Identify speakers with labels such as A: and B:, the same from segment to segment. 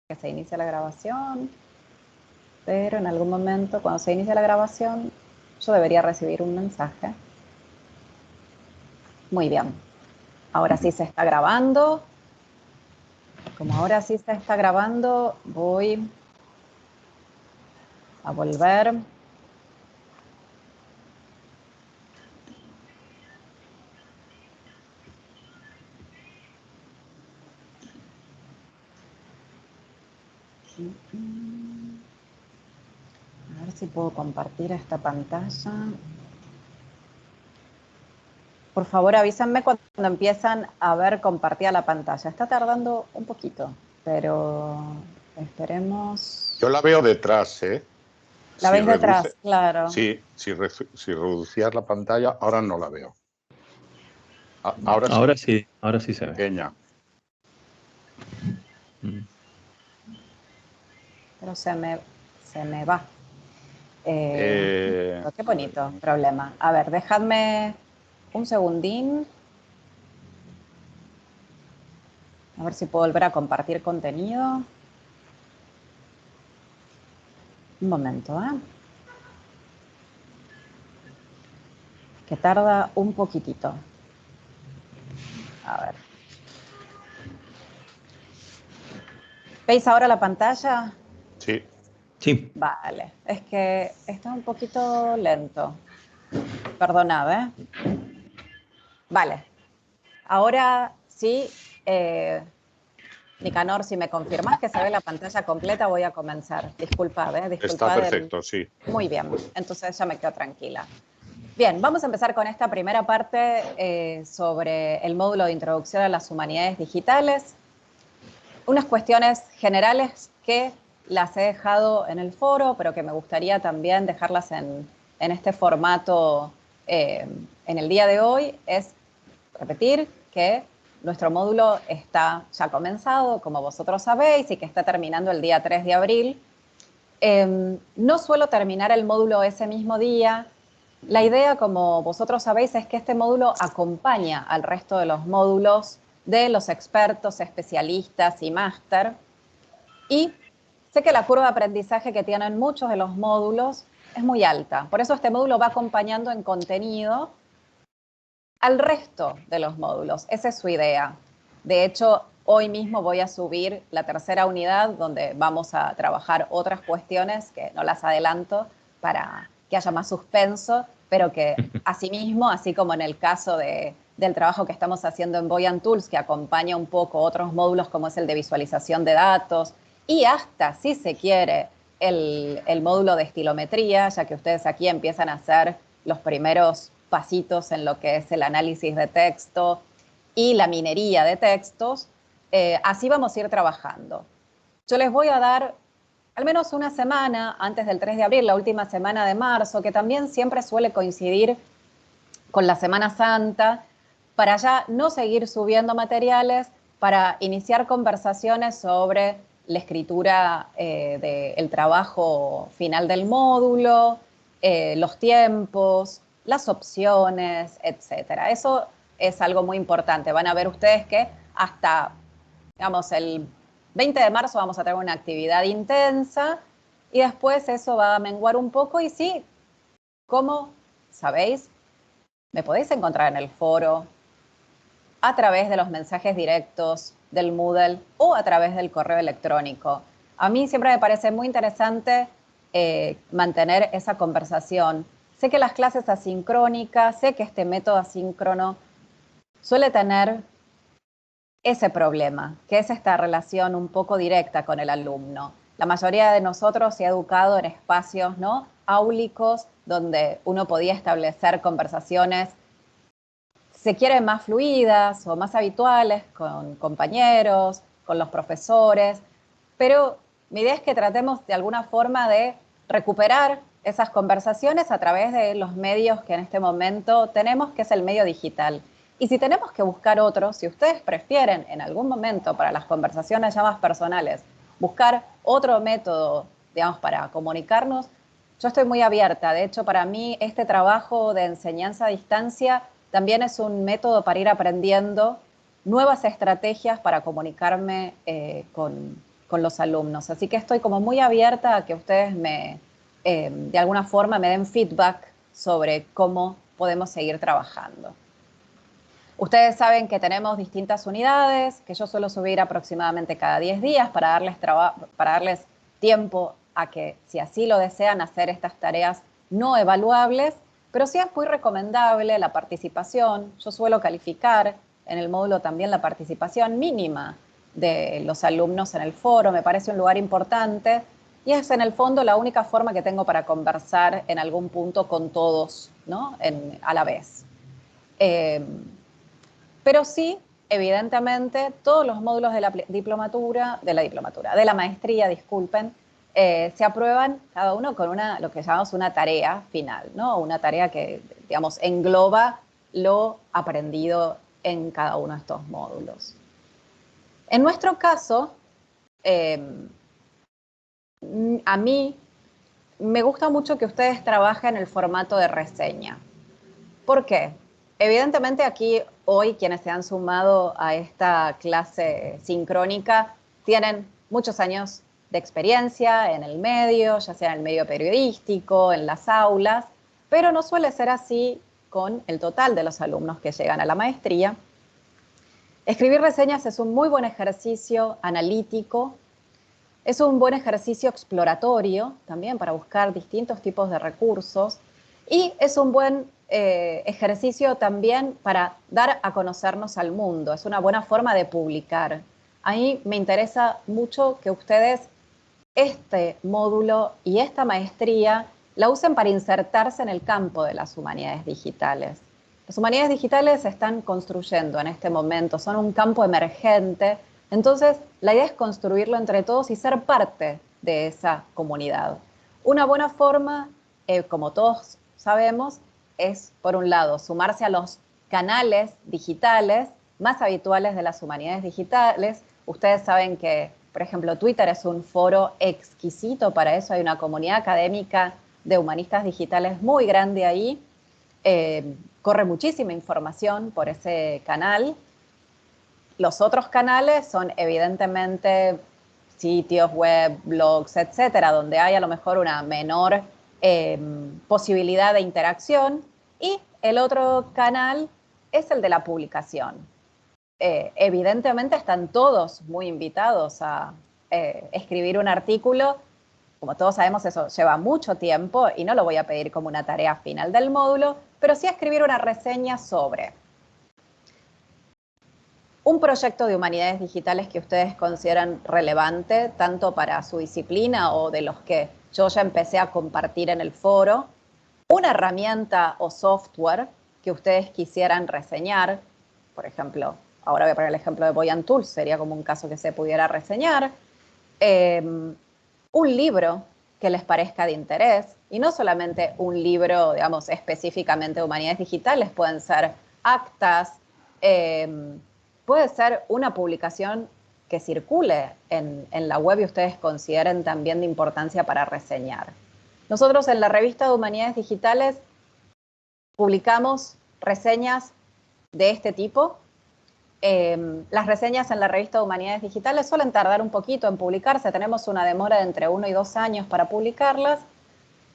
A: que se inicia la grabación, pero en algún momento, cuando se inicia la grabación, yo debería recibir un mensaje. Muy bien. Ahora sí se está grabando. Como ahora sí se está grabando, voy a volver. A ver si puedo compartir esta pantalla. Por favor, avísenme cuando empiezan a ver compartida la pantalla. Está tardando un poquito, pero esperemos.
B: Yo la veo detrás, ¿eh?
A: La veis detrás, claro.
B: Sí, si reducías la pantalla, ahora no la veo. Ahora
C: sí se ve.
B: Pequeña.
A: Pero se me va.
B: Eh,
A: Qué bonito problema. A ver, dejadme un segundín. A ver si puedo volver a compartir contenido. Un momento, ¿eh? Que tarda un poquitito. A ver. ¿Veis ahora la pantalla?
B: Sí.
C: Sí.
A: Vale, es que está un poquito lento. Perdonad, ¿eh? Vale. Ahora sí, Nicanor, si me confirmas que se ve la pantalla completa, voy a comenzar. Disculpad, ¿eh?
B: Está perfecto, sí.
A: Muy bien, entonces ya me quedo tranquila. Bien, vamos a empezar con esta primera parte sobre el módulo de Introducción a las Humanidades Digitales. Unas cuestiones generales que las he dejado en el foro, pero que me gustaría también dejarlas en este formato en el día de hoy, es repetir que nuestro módulo está ya comenzado, como vosotros sabéis, y que está terminando el día 3 de abril. No suelo terminar el módulo ese mismo día. La idea, como vosotros sabéis, es que este módulo acompaña al resto de los módulos de los expertos, especialistas y máster. Y sé que la curva de aprendizaje que tienen muchos de los módulos es muy alta. Por eso este módulo va acompañando en contenido al resto de los módulos. Esa es su idea. De hecho, hoy mismo voy a subir la tercera unidad donde vamos a trabajar otras cuestiones que no las adelanto para que haya más suspenso, pero que asimismo, así como en el caso del trabajo que estamos haciendo en Voyant Tools, que acompaña un poco otros módulos como es el de visualización de datos y hasta, si se quiere, el módulo de estilometría, ya que ustedes aquí empiezan a hacer los primeros pasitos en lo que es el análisis de texto y la minería de textos, así vamos a ir trabajando. Yo les voy a dar al menos una semana antes del 3 de abril, la última semana de marzo, que también siempre suele coincidir con la Semana Santa, para ya no seguir subiendo materiales, para iniciar conversaciones sobre la escritura del trabajo final del módulo, los tiempos, las opciones, etcétera. Eso es algo muy importante. Van a ver ustedes que hasta, digamos, el 20 de marzo vamos a tener una actividad intensa y después eso va a menguar un poco y sí, como sabéis, me podéis encontrar en el foro, a través de los mensajes directos del Moodle o a través del correo electrónico. A mí siempre me parece muy interesante mantener esa conversación. Sé que las clases asincrónicas, sé que este método asíncrono suele tener ese problema, que es esta relación un poco directa con el alumno. La mayoría de nosotros se ha educado en espacios, ¿no?, áulicos, donde uno podía establecer conversaciones, se quieren, más fluidas o más habituales con compañeros, con los profesores, pero mi idea es que tratemos de alguna forma de recuperar esas conversaciones a través de los medios que en este momento tenemos, que es el medio digital. Y si tenemos que buscar otros, si ustedes prefieren en algún momento para las conversaciones ya más personales, buscar otro método, digamos, para comunicarnos, yo estoy muy abierta. De hecho, para mí este trabajo de enseñanza a distancia también es un método para ir aprendiendo nuevas estrategias para comunicarme con con los alumnos. Así que estoy como muy abierta a que ustedes de alguna forma me den feedback sobre cómo podemos seguir trabajando. Ustedes saben que tenemos distintas unidades, que yo suelo subir aproximadamente cada 10 días para darles tiempo a que, si así lo desean, hacer estas tareas no evaluables, pero sí es muy recomendable la participación. Yo suelo calificar en el módulo también la participación mínima de los alumnos en el foro, me parece un lugar importante y es en el fondo la única forma que tengo para conversar en algún punto con todos, ¿no? A la vez. Pero sí, evidentemente, todos los módulos de la maestría, disculpen, se aprueban cada uno con lo que llamamos una tarea final, ¿no? Una tarea que, digamos, engloba lo aprendido en cada uno de estos módulos. En nuestro caso, a mí me gusta mucho que ustedes trabajen en el formato de reseña. ¿Por qué? Evidentemente aquí hoy quienes se han sumado a esta clase sincrónica tienen muchos años de experiencia en el medio, ya sea en el medio periodístico, en las aulas, pero no suele ser así con el total de los alumnos que llegan a la maestría. Escribir reseñas es un muy buen ejercicio analítico, es un buen ejercicio exploratorio también para buscar distintos tipos de recursos y es un buen ejercicio también para dar a conocernos al mundo. Es una buena forma de publicar. A mí me interesa mucho que ustedes este módulo y esta maestría la usen para insertarse en el campo de las humanidades digitales. Las humanidades digitales se están construyendo en este momento, son un campo emergente, entonces la idea es construirlo entre todos y ser parte de esa comunidad. Una buena forma, como todos sabemos, es, por un lado, sumarse a los canales digitales más habituales de las humanidades digitales. Ustedes saben que, por ejemplo, Twitter es un foro exquisito para eso. Hay una comunidad académica de humanistas digitales muy grande ahí. Corre muchísima información por ese canal. Los otros canales son evidentemente sitios web, blogs, etcétera, donde hay a lo mejor una menor posibilidad de interacción. Y el otro canal es el de la publicación. Evidentemente están todos muy invitados a escribir un artículo. Como todos sabemos, eso lleva mucho tiempo y no lo voy a pedir como una tarea final del módulo, pero sí a escribir una reseña sobre un proyecto de humanidades digitales que ustedes consideran relevante, tanto para su disciplina o de los que yo ya empecé a compartir en el foro, una herramienta o software que ustedes quisieran reseñar, por ejemplo, ahora voy a poner el ejemplo de Voyant Tools, sería como un caso que se pudiera reseñar, un libro que les parezca de interés, y no solamente un libro, digamos, específicamente de humanidades digitales, pueden ser actas, puede ser una publicación que circule en la web y ustedes consideren también de importancia para reseñar. Nosotros en la revista de Humanidades Digitales publicamos reseñas de este tipo. Las reseñas en la revista de Humanidades Digitales suelen tardar un poquito en publicarse. Tenemos una demora de entre 1 y 2 años para publicarlas.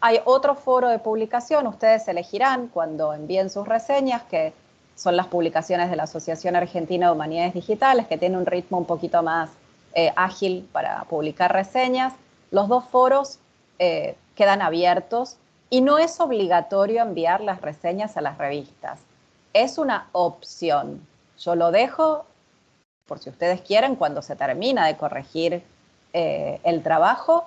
A: Hay otro foro de publicación. Ustedes elegirán cuando envíen sus reseñas, que son las publicaciones de la Asociación Argentina de Humanidades Digitales, que tiene un ritmo un poquito más ágil para publicar reseñas. Los dos foros quedan abiertos y no es obligatorio enviar las reseñas a las revistas. Es una opción. Yo lo dejo, por si ustedes quieren, cuando se termina de corregir el trabajo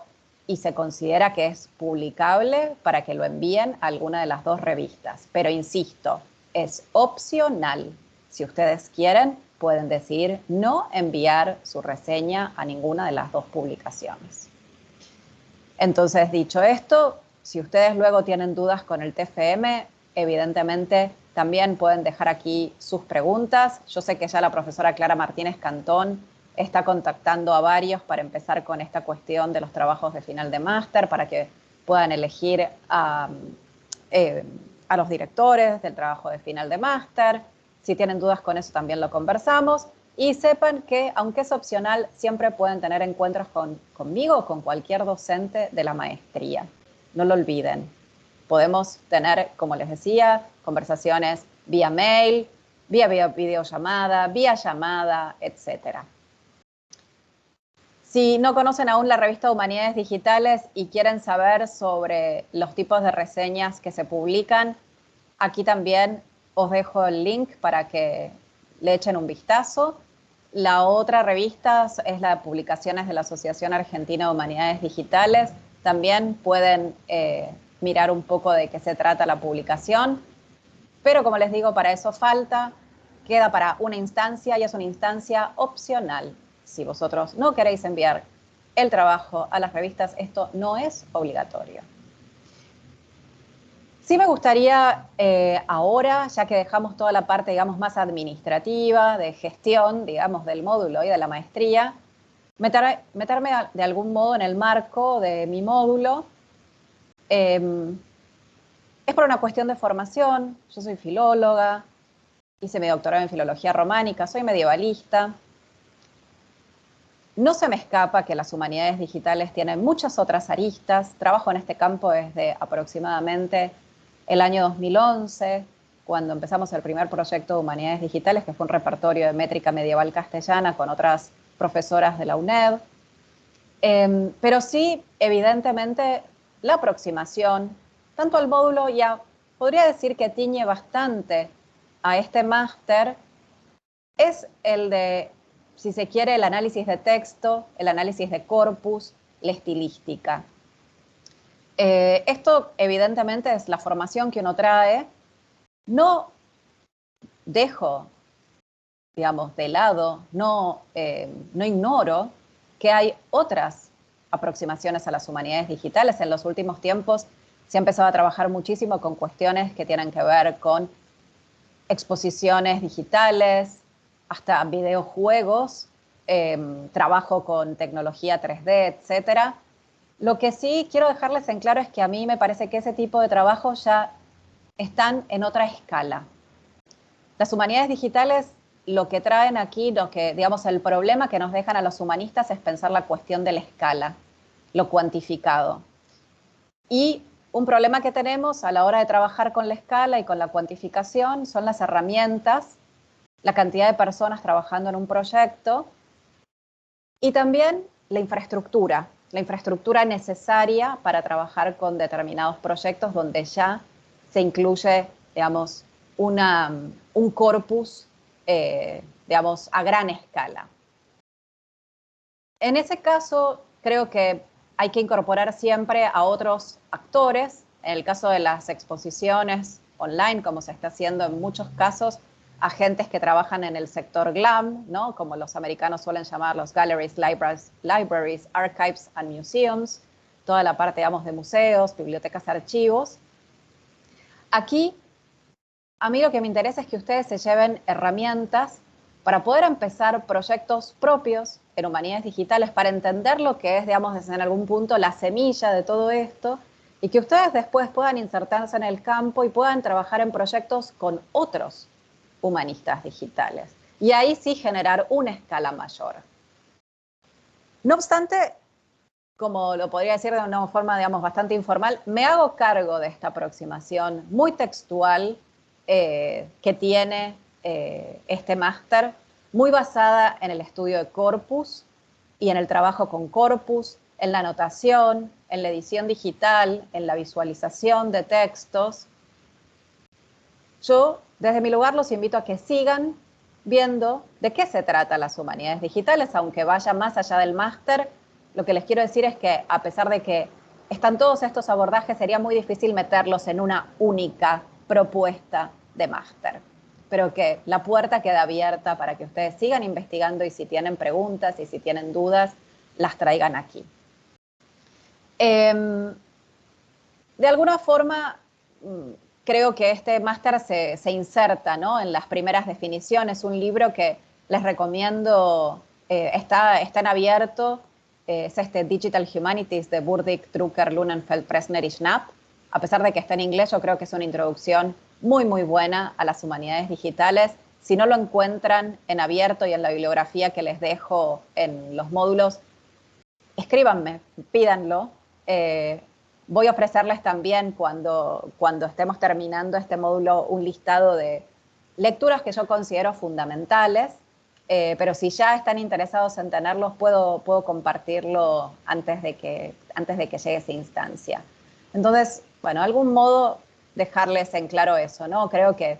A: y se considera que es publicable para que lo envíen a alguna de las dos revistas. Pero insisto, es opcional. Si ustedes quieren, pueden decidir no enviar su reseña a ninguna de las dos publicaciones. Entonces, dicho esto, si ustedes luego tienen dudas con el TFM, evidentemente también pueden dejar aquí sus preguntas. Yo sé que ya la profesora Clara Martínez Cantón está contactando a varios para empezar con esta cuestión de los trabajos de final de máster, para que puedan elegir a los directores del trabajo de final de máster. Si tienen dudas con eso también lo conversamos. Y sepan que, aunque es opcional, siempre pueden tener encuentros conmigo o con cualquier docente de la maestría. No lo olviden. Podemos tener, como les decía, conversaciones vía mail, vía videollamada, vía llamada, etc. Si no conocen aún la revista Humanidades Digitales y quieren saber sobre los tipos de reseñas que se publican, aquí también os dejo el link para que le echen un vistazo. La otra revista es la de publicaciones de la Asociación Argentina de Humanidades Digitales. También pueden mirar un poco de qué se trata la publicación. Pero como les digo, para eso queda para una instancia y es una instancia opcional. Si vosotros no queréis enviar el trabajo a las revistas, esto no es obligatorio. Sí me gustaría ahora, ya que dejamos toda la parte, digamos, más administrativa, de gestión, digamos, del módulo y de la maestría, meterme de algún modo en el marco de mi módulo. Es por una cuestión de formación. Yo soy filóloga, hice mi doctorado en filología románica, soy medievalista. No se me escapa que las humanidades digitales tienen muchas otras aristas. Trabajo en este campo desde aproximadamente el año 2011, cuando empezamos el primer proyecto de humanidades digitales, que fue un repertorio de métrica medieval castellana con otras profesoras de la UNED. Pero sí, evidentemente, la aproximación, tanto al módulo ya podría decir que tiñe bastante a este máster, es el de, si se quiere, el análisis de texto, el análisis de corpus, la estilística. Esto evidentemente es la formación que uno trae. No dejo, digamos, de lado, no ignoro que hay otras aproximaciones a las humanidades digitales. En los últimos tiempos se ha empezado a trabajar muchísimo con cuestiones que tienen que ver con exposiciones digitales, hasta videojuegos, trabajo con tecnología 3D, etcétera. Lo que sí quiero dejarles en claro es que a mí me parece que ese tipo de trabajos ya están en otra escala. Las humanidades digitales lo que traen aquí, digamos, el problema que nos dejan a los humanistas es pensar la cuestión de la escala, lo cuantificado. Y un problema que tenemos a la hora de trabajar con la escala y con la cuantificación son las herramientas, la cantidad de personas trabajando en un proyecto y también la infraestructura necesaria para trabajar con determinados proyectos donde ya se incluye, digamos, un corpus, digamos, a gran escala. En ese caso, creo que hay que incorporar siempre a otros actores. En el caso de las exposiciones online, como se está haciendo en muchos casos, agentes que trabajan en el sector GLAM, ¿no? Como los americanos suelen llamar los galleries, libraries, archives and museums, toda la parte, digamos, de museos, bibliotecas, archivos. Aquí, a mí lo que me interesa es que ustedes se lleven herramientas para poder empezar proyectos propios en humanidades digitales, para entender lo que es, digamos, desde en algún punto la semilla de todo esto, y que ustedes después puedan insertarse en el campo y puedan trabajar en proyectos con otros humanistas digitales. Y ahí sí generar una escala mayor. No obstante, como lo podría decir de una forma, digamos, bastante informal, me hago cargo de esta aproximación muy textual que tiene este máster, muy basada en el estudio de corpus y en el trabajo con corpus, en la anotación, en la edición digital, en la visualización de textos. Yo, desde mi lugar, los invito a que sigan viendo de qué se trata las humanidades digitales, aunque vaya más allá del máster. Lo que les quiero decir es que, a pesar de que están todos estos abordajes, sería muy difícil meterlos en una única propuesta de máster. Pero que la puerta queda abierta para que ustedes sigan investigando y si tienen preguntas y si tienen dudas, las traigan aquí. De alguna forma, creo que este máster se inserta, ¿no?, en las primeras definiciones. Un libro que les recomiendo, está en abierto, es este Digital Humanities de Burdick, Drucker, Lunenfeld, Presner y Schnapp. A pesar de que está en inglés, yo creo que es una introducción muy, muy buena a las humanidades digitales. si no lo encuentran en abierto y en la bibliografía que les dejo en los módulos, escríbanme, pídanlo. Voy a ofrecerles también cuando estemos terminando este módulo un listado de lecturas que yo considero fundamentales, pero si ya están interesados en tenerlos, puedo compartirlo antes de que llegue esa instancia. Entonces, bueno, de algún modo dejarles en claro eso, ¿no? Creo que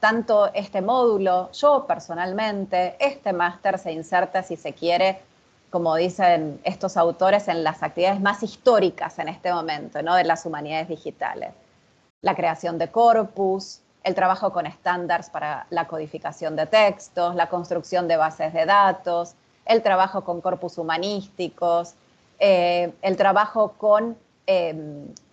A: tanto este módulo, yo personalmente, este máster se inserta, si se quiere, como dicen estos autores, en las actividades más históricas en este momento, ¿no? De las humanidades digitales. La creación de corpus, el trabajo con estándares para la codificación de textos, la construcción de bases de datos, el trabajo con corpus humanísticos, el trabajo con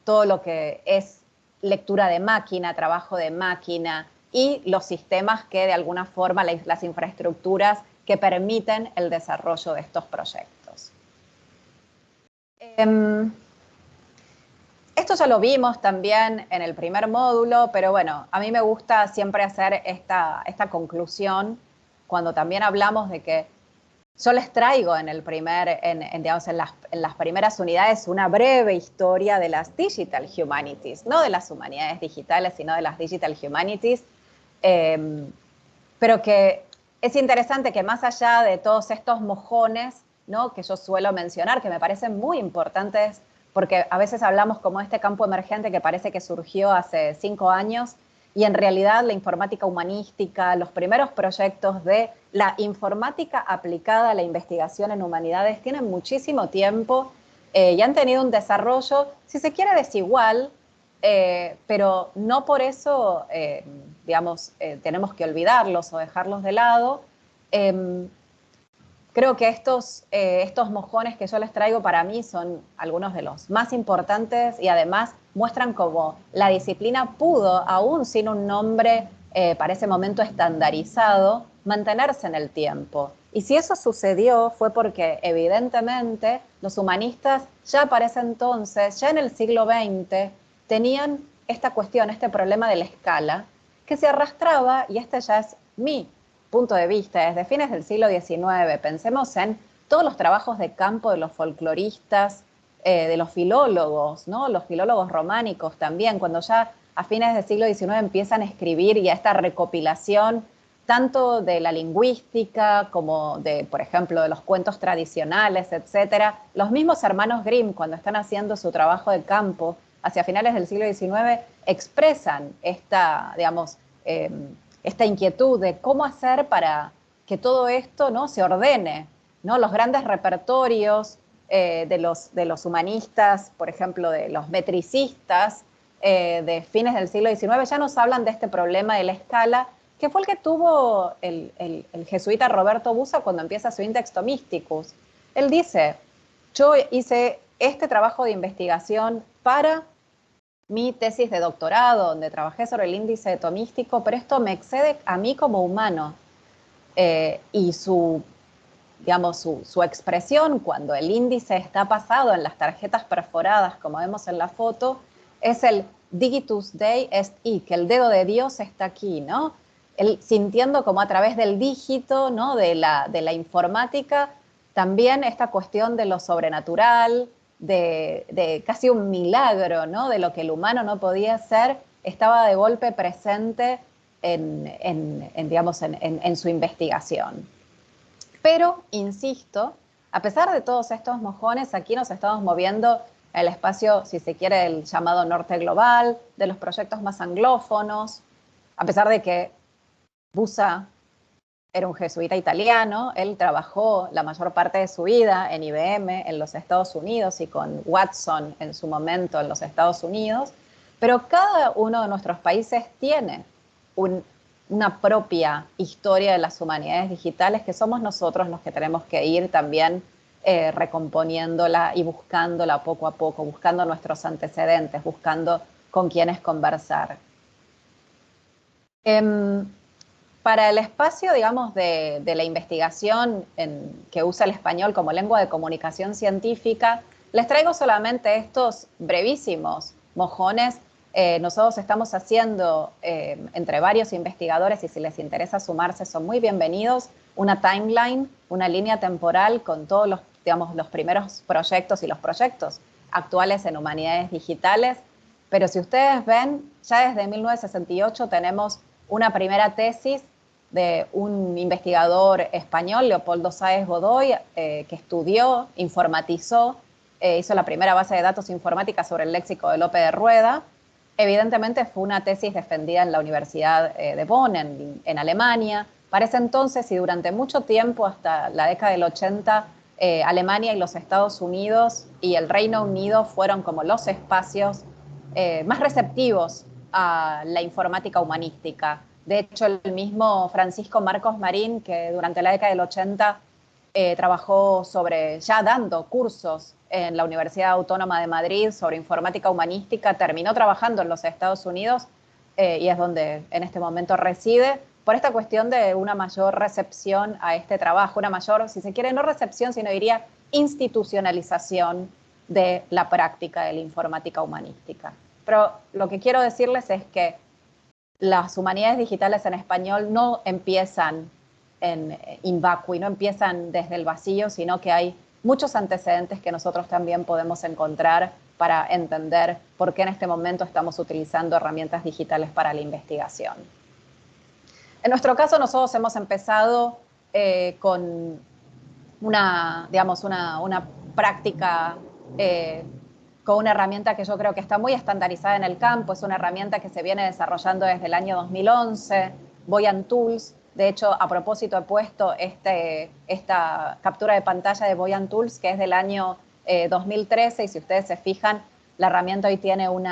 A: todo lo que es lectura de máquina, trabajo de máquina y los sistemas que de alguna forma, las infraestructuras que permiten el desarrollo de estos proyectos. Esto ya lo vimos también en el primer módulo, pero bueno, a mí me gusta siempre hacer esta conclusión cuando también hablamos de que yo les traigo en las primeras unidades una breve historia de las Digital Humanities, no de las humanidades digitales, sino de las Digital Humanities, pero que es interesante que más allá de todos estos mojones, ¿no?, que yo suelo mencionar, que me parecen muy importantes, porque a veces hablamos como este campo emergente que parece que surgió hace 5 años, y en realidad la informática humanística, los primeros proyectos de la informática aplicada a la investigación en humanidades tienen muchísimo tiempo y han tenido un desarrollo, si se quiere, desigual, pero no por eso, tenemos que olvidarlos o dejarlos de lado. Creo que estos mojones que yo les traigo para mí son algunos de los más importantes y además muestran cómo la disciplina pudo, aún sin un nombre para ese momento estandarizado, mantenerse en el tiempo. Y si eso sucedió fue porque evidentemente los humanistas ya para ese entonces, ya en el siglo XX, tenían esta cuestión, este problema de la escala, que se arrastraba, y este ya es mi punto de vista, desde fines del siglo XIX. Pensemos en todos los trabajos de campo de los folcloristas, de los filólogos, ¿no? Los filólogos románicos también, cuando ya a fines del siglo XIX empiezan a escribir y a esta recopilación tanto de la lingüística como de, por ejemplo, de los cuentos tradicionales, etcétera. Los mismos hermanos Grimm, cuando están haciendo su trabajo de campo hacia finales del siglo XIX, expresan esta, esta inquietud de cómo hacer para que todo esto, ¿no?, se ordene, ¿no? Los grandes repertorios de los humanistas, por ejemplo, de los metricistas de fines del siglo XIX, ya nos hablan de este problema de la escala, que fue el que tuvo el jesuita Roberto Busa cuando empieza su Index Thomisticus. Él dice, yo hice este trabajo de investigación para mi tesis de doctorado, donde trabajé sobre el índice tomístico, pero esto me excede a mí como humano. Y su expresión cuando el índice está pasado en las tarjetas perforadas, como vemos en la foto, es el digitus Dei est hic, que el dedo de Dios está aquí, ¿no? Él sintiendo como a través del dígito, ¿no?, de la informática, también esta cuestión de lo sobrenatural, de casi un milagro, ¿no?, de lo que el humano no podía hacer, estaba de golpe presente en su investigación. Pero, insisto, a pesar de todos estos mojones, aquí nos estamos moviendo en el espacio, si se quiere, del llamado norte global, de los proyectos más anglófonos, a pesar de que Busa era un jesuita italiano, él trabajó la mayor parte de su vida en IBM en los Estados Unidos y con Watson en su momento en los Estados Unidos, pero cada uno de nuestros países tiene una propia historia de las humanidades digitales que somos nosotros los que tenemos que ir también recomponiéndola y buscándola poco a poco, buscando nuestros antecedentes, buscando con quiénes conversar. Para el espacio, digamos, de la investigación que usa el español como lengua de comunicación científica, les traigo solamente estos brevísimos mojones Nosotros estamos haciendo, entre varios investigadores, y si les interesa sumarse, son muy bienvenidos, una timeline, una línea temporal con todos los, digamos, los primeros proyectos y los proyectos actuales en humanidades digitales. Pero si ustedes ven, ya desde 1968 tenemos una primera tesis de un investigador español, Leopoldo Sáez Godoy, que estudió, informatizó, hizo la primera base de datos informática sobre el léxico de Lope de Rueda. Evidentemente fue una tesis defendida en la Universidad de Bonn, en Alemania. Para ese entonces y durante mucho tiempo, hasta la década del 80, Alemania y los Estados Unidos y el Reino Unido fueron como los espacios más receptivos a la informática humanística. De hecho, el mismo Francisco Marcos Marín, que durante la década del 80 trabajó sobre, ya dando cursos en la Universidad Autónoma de Madrid sobre informática humanística, terminó trabajando en los Estados Unidos y es donde en este momento reside, por esta cuestión de una mayor recepción a este trabajo, una mayor, si se quiere, no recepción, sino diría institucionalización de la práctica de la informática humanística. Pero lo que quiero decirles es que las humanidades digitales en español no empiezan in vacui, no empiezan desde el vacío, sino que hay muchos antecedentes que nosotros también podemos encontrar para entender por qué en este momento estamos utilizando herramientas digitales para la investigación. En nuestro caso, nosotros hemos empezado con una práctica con una herramienta que yo creo que está muy estandarizada en el campo. Es una herramienta que se viene desarrollando desde el año 2011, Voyant Tools. De hecho, a propósito, he puesto esta captura de pantalla de Voyant Tools, que es del año 2013, y si ustedes se fijan, la herramienta hoy tiene un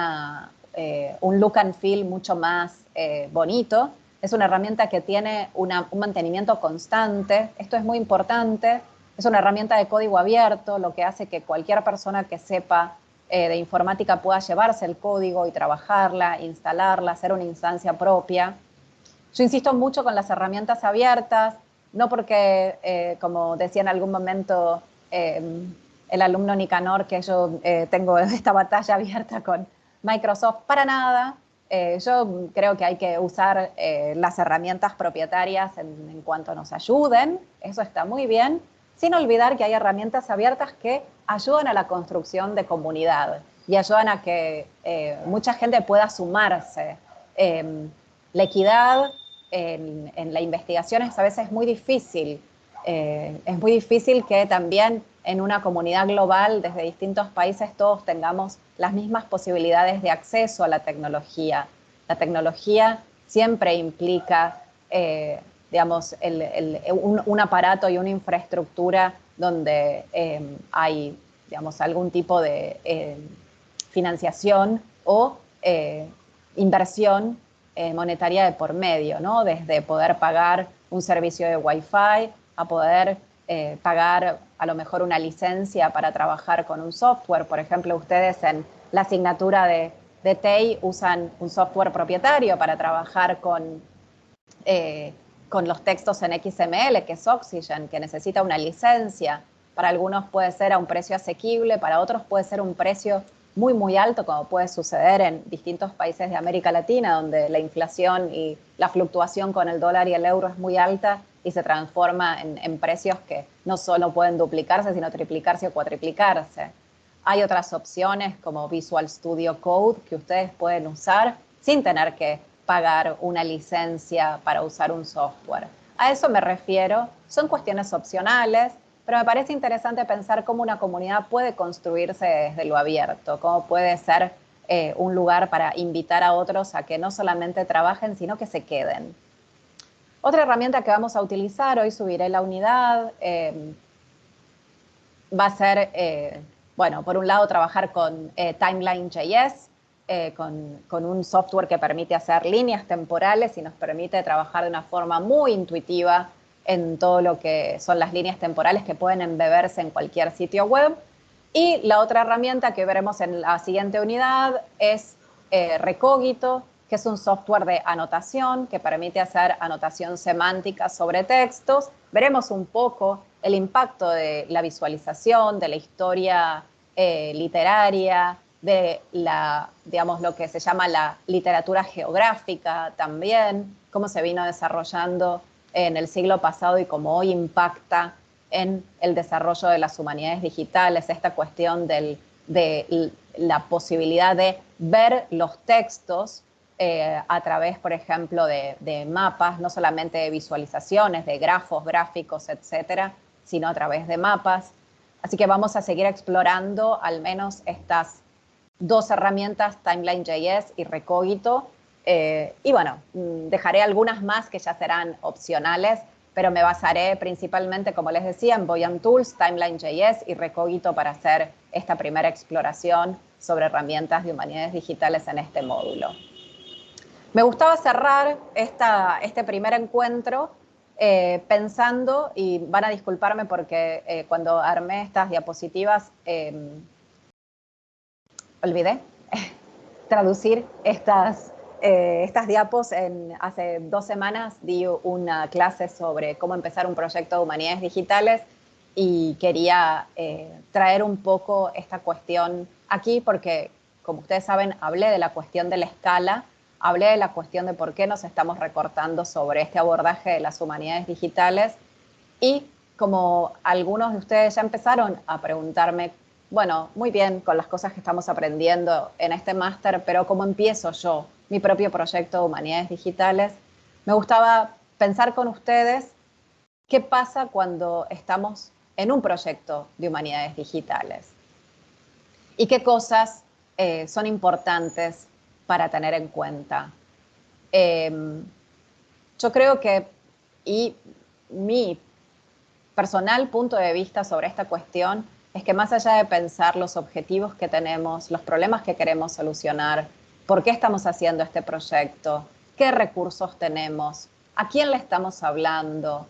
A: look and feel mucho más bonito. Es una herramienta que tiene un mantenimiento constante. Esto es muy importante. Es una herramienta de código abierto, lo que hace que cualquier persona que sepa de informática pueda llevarse el código y trabajarla, instalarla, hacer una instancia propia. Yo insisto mucho con las herramientas abiertas, no porque, como decía en algún momento el alumno Nicanor, que yo tengo esta batalla abierta con Microsoft, para nada. Yo creo que hay que usar las herramientas propietarias en cuanto nos ayuden, eso está muy bien, sin olvidar que hay herramientas abiertas que ayudan a la construcción de comunidad y ayudan a que mucha gente pueda sumarse. La equidad en la investigación a veces es muy difícil. Es muy difícil que también en una comunidad global, desde distintos países, todos tengamos las mismas posibilidades de acceso a la tecnología. La tecnología siempre implica, digamos, un aparato y una infraestructura donde hay, digamos, algún tipo de financiación o inversión monetaria de por medio, ¿no? Desde poder pagar un servicio de Wi-Fi a poder pagar a lo mejor una licencia para trabajar con un software. Por ejemplo, ustedes en la asignatura de TEI usan un software propietario para trabajar con los textos en XML, que es Oxygen, que necesita una licencia. Para algunos puede ser a un precio asequible, para otros puede ser un precio muy, muy alto, como puede suceder en distintos países de América Latina, donde la inflación y la fluctuación con el dólar y el euro es muy alta y se transforma en precios que no solo pueden duplicarse, sino triplicarse o cuatriplicarse. Hay otras opciones como Visual Studio Code que ustedes pueden usar sin tener que pagar una licencia para usar un software. A eso me refiero. Son cuestiones opcionales, pero me parece interesante pensar cómo una comunidad puede construirse desde lo abierto, cómo puede ser un lugar para invitar a otros a que no solamente trabajen, sino que se queden. Otra herramienta que vamos a utilizar, hoy subiré la unidad, va a ser, bueno, por un lado trabajar con Timeline.js, con un software que permite hacer líneas temporales y nos permite trabajar de una forma muy intuitiva en todo lo que son las líneas temporales que pueden embeberse en cualquier sitio web. Y la otra herramienta que veremos en la siguiente unidad es Recogito, que es un software de anotación que permite hacer anotación semántica sobre textos. Veremos un poco el impacto de la visualización, de la historia literaria de digamos, lo que se llama la literatura geográfica también, cómo se vino desarrollando en el siglo pasado y cómo hoy impacta en el desarrollo de las humanidades digitales, esta cuestión de la posibilidad de ver los textos a través, por ejemplo, de mapas, no solamente de visualizaciones, de grafos, gráficos, etcétera, sino a través de mapas. Así que vamos a seguir explorando al menos estas dos herramientas, Timeline.js y Recogito. Y bueno, dejaré algunas más que ya serán opcionales, pero me basaré principalmente, como les decía, en Voyant Tools, Timeline.js y Recogito para hacer esta primera exploración sobre herramientas de humanidades digitales en este módulo. Me gustaba cerrar este primer encuentro pensando, y van a disculparme porque cuando armé estas diapositivas olvidé traducir estas diapos. Hace 2 semanas di una clase sobre cómo empezar un proyecto de humanidades digitales y quería traer un poco esta cuestión aquí porque, como ustedes saben, hablé de la cuestión de la escala, hablé de la cuestión de por qué nos estamos recortando sobre este abordaje de las humanidades digitales y como algunos de ustedes ya empezaron a preguntarme, bueno, muy bien con las cosas que estamos aprendiendo en este máster, pero ¿cómo empiezo yo mi propio proyecto de humanidades digitales? Me gustaba pensar con ustedes qué pasa cuando estamos en un proyecto de humanidades digitales y qué cosas son importantes para tener en cuenta. Yo creo que, y mi personal punto de vista sobre esta cuestión es que más allá de pensar los objetivos que tenemos, los problemas que queremos solucionar, por qué estamos haciendo este proyecto, qué recursos tenemos, a quién le estamos hablando,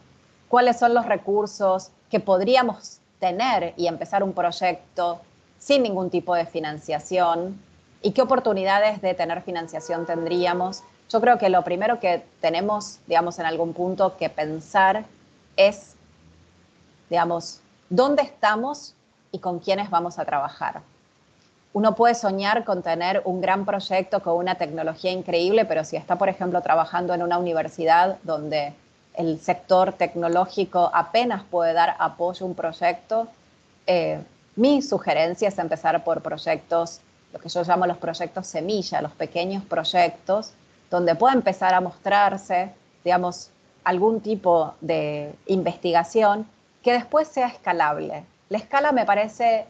A: cuáles son los recursos que podríamos tener y empezar un proyecto sin ningún tipo de financiación y qué oportunidades de tener financiación tendríamos. Yo creo que lo primero que tenemos, digamos, en algún punto que pensar es, digamos, dónde estamos y con quiénes vamos a trabajar. Uno puede soñar con tener un gran proyecto con una tecnología increíble, pero si está, por ejemplo, trabajando en una universidad donde el sector tecnológico apenas puede dar apoyo a un proyecto, mi sugerencia es empezar por proyectos, lo que yo llamo los proyectos semilla, los pequeños proyectos, donde pueda empezar a mostrarse, digamos, algún tipo de investigación que después sea escalable. La escala me parece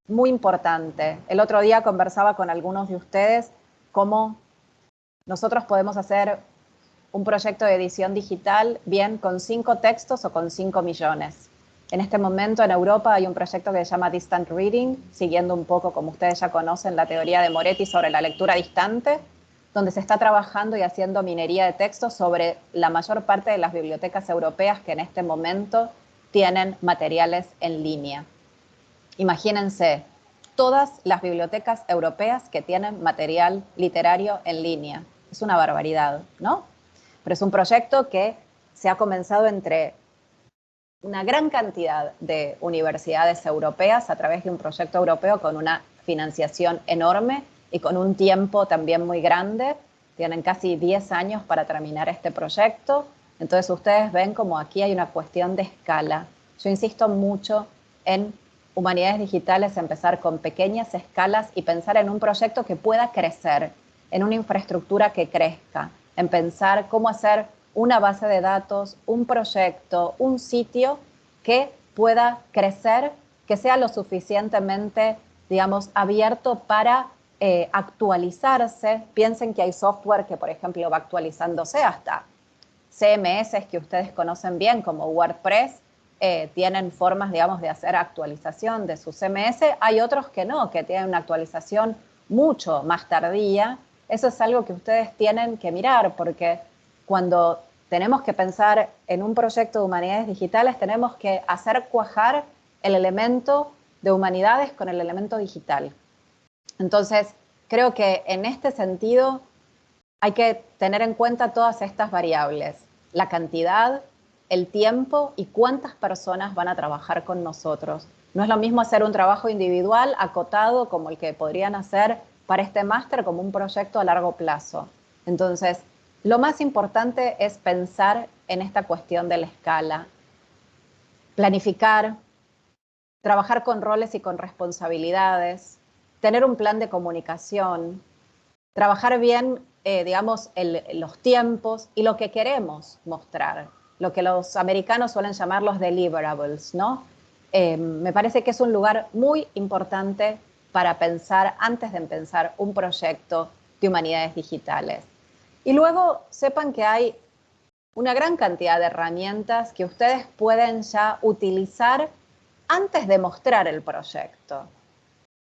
A: muy importante. El otro día conversaba con algunos de ustedes cómo nosotros podemos hacer un proyecto de edición digital bien con 5 textos o con 5 millones. En este momento en Europa hay un proyecto que se llama Distant Reading, siguiendo un poco, como ustedes ya conocen, la teoría de Moretti sobre la lectura distante, donde se está trabajando y haciendo minería de textos sobre la mayor parte de las bibliotecas europeas que en este momento tienen materiales en línea. Imagínense, todas las bibliotecas europeas que tienen material literario en línea. Es una barbaridad, ¿no? Pero es un proyecto que se ha comenzado entre una gran cantidad de universidades europeas a través de un proyecto europeo con una financiación enorme y con un tiempo también muy grande. Tienen casi 10 años para terminar este proyecto. Entonces ustedes ven como aquí hay una cuestión de escala. Yo insisto mucho en humanidades digitales, empezar con pequeñas escalas y pensar en un proyecto que pueda crecer, en una infraestructura que crezca, en pensar cómo hacer una base de datos, un proyecto, un sitio que pueda crecer, que sea lo suficientemente, digamos, abierto para actualizarse. Piensen que hay software que, por ejemplo, va actualizándose hasta CMS que ustedes conocen bien, como WordPress, tienen formas, digamos, de hacer actualización de su CMS. Hay otros que no, que tienen una actualización mucho más tardía. Eso es algo que ustedes tienen que mirar, porque cuando tenemos que pensar en un proyecto de humanidades digitales, tenemos que hacer cuajar el elemento de humanidades con el elemento digital. Entonces, creo que en este sentido hay que tener en cuenta todas estas variables. La cantidad el tiempo y cuántas personas van a trabajar con nosotros. No es lo mismo hacer un trabajo individual acotado como el que podrían hacer para este máster como un proyecto a largo plazo. Entonces, lo más importante es pensar en esta cuestión de la escala, planificar, trabajar con roles y con responsabilidades, tener un plan de comunicación, trabajar bien, digamos, los tiempos y lo que queremos mostrar, lo que los americanos suelen llamar los deliverables, ¿no? Me parece que es un lugar muy importante para pensar, antes de empezar un proyecto de humanidades digitales. Y luego sepan que hay una gran cantidad de herramientas que ustedes pueden ya utilizar antes de mostrar el proyecto.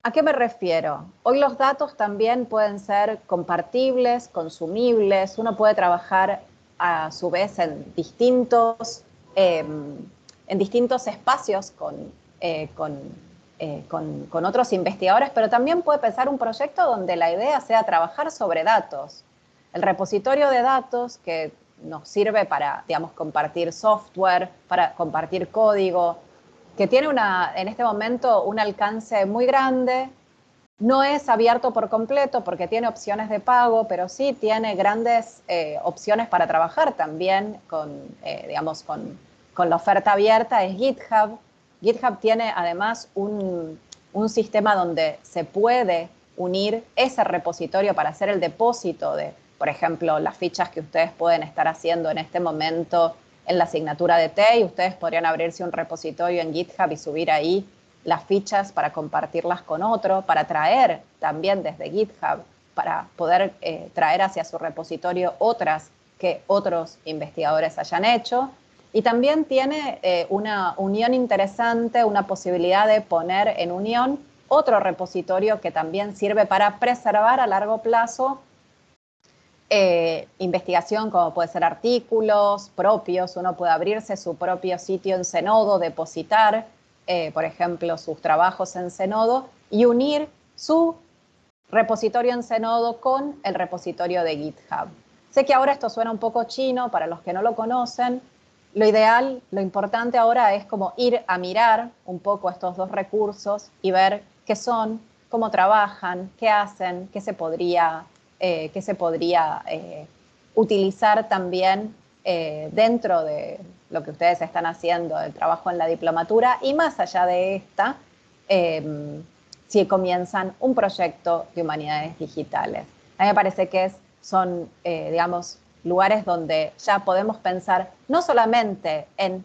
A: ¿A qué me refiero? Hoy los datos también pueden ser compartibles, consumibles, uno puede trabajar a su vez en distintos espacios con otros investigadores, pero también puede pensar un proyecto donde la idea sea trabajar sobre datos. El repositorio de datos que nos sirve para, digamos, compartir software, para compartir código, que tiene en este momento un alcance muy grande. No es abierto por completo porque tiene opciones de pago, pero sí tiene grandes opciones para trabajar también digamos, con la oferta abierta, es GitHub. GitHub tiene además un sistema donde se puede unir ese repositorio para hacer el depósito de, por ejemplo, las fichas que ustedes pueden estar haciendo en este momento en la asignatura de T, y ustedes podrían abrirse un repositorio en GitHub y subir ahí las fichas para compartirlas con otro, para traer también desde GitHub, para poder traer hacia su repositorio otras que otros investigadores hayan hecho. Y también tiene una unión interesante, una posibilidad de poner en unión otro repositorio que también sirve para preservar a largo plazo investigación, como puede ser artículos propios. Uno puede abrirse su propio sitio en Zenodo, depositar, por ejemplo, sus trabajos en Zenodo y unir su repositorio en Zenodo con el repositorio de GitHub. Sé que ahora esto suena un poco chino para los que no lo conocen. Lo ideal, lo importante ahora es como ir a mirar un poco estos dos recursos y ver qué son, cómo trabajan, qué hacen, qué se podría utilizar también dentro de lo que ustedes están haciendo, el trabajo en la diplomatura, y más allá de esta, si comienzan un proyecto de humanidades digitales. A mí me parece que son, digamos, lugares donde ya podemos pensar no solamente en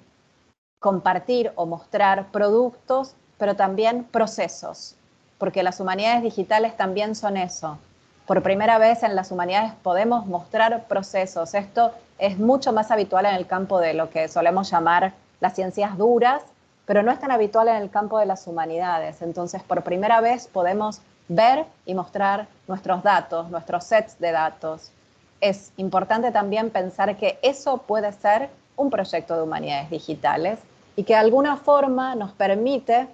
A: compartir o mostrar productos, pero también procesos, porque las humanidades digitales también son eso. Por primera vez en las humanidades podemos mostrar procesos. Esto es mucho más habitual en el campo de lo que solemos llamar las ciencias duras, pero no es tan habitual en el campo de las humanidades. Entonces, por primera vez podemos ver y mostrar nuestros datos, nuestros sets de datos. Es importante también pensar que eso puede ser un proyecto de humanidades digitales y que de alguna forma nos permite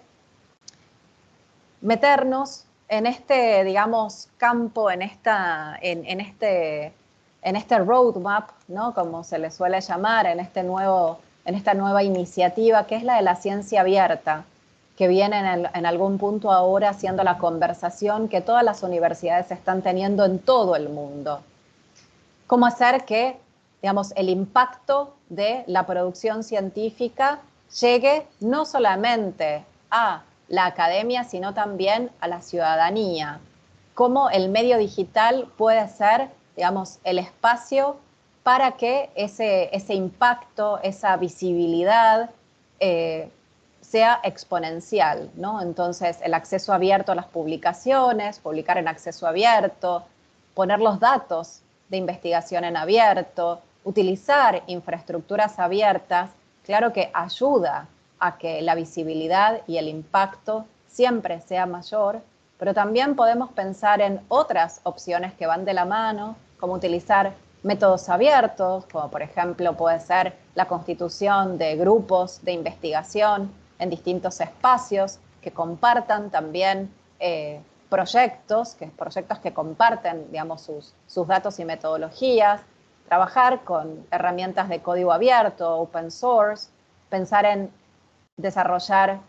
A: meternos en este, digamos, campo, en este roadmap, ¿no? Como se le suele llamar, en esta nueva iniciativa, que es la de la ciencia abierta, que viene en algún punto ahora siendo la conversación que todas las universidades están teniendo en todo el mundo. Cómo hacer que, digamos, el impacto de la producción científica llegue no solamente a la academia, sino también a la ciudadanía. Cómo el medio digital puede ser, digamos, el espacio para que ese impacto, esa visibilidad sea exponencial, ¿no? Entonces, el acceso abierto a las publicaciones, publicar en acceso abierto, poner los datos de investigación en abierto, utilizar infraestructuras abiertas, claro que ayuda a que la visibilidad y el impacto siempre sea mayor, pero también podemos pensar en otras opciones que van de la mano, como utilizar métodos abiertos, como por ejemplo puede ser la constitución de grupos de investigación en distintos espacios que compartan también proyectos que comparten, digamos, sus datos y metodologías, trabajar con herramientas de código abierto, open source, pensar en desarrollar,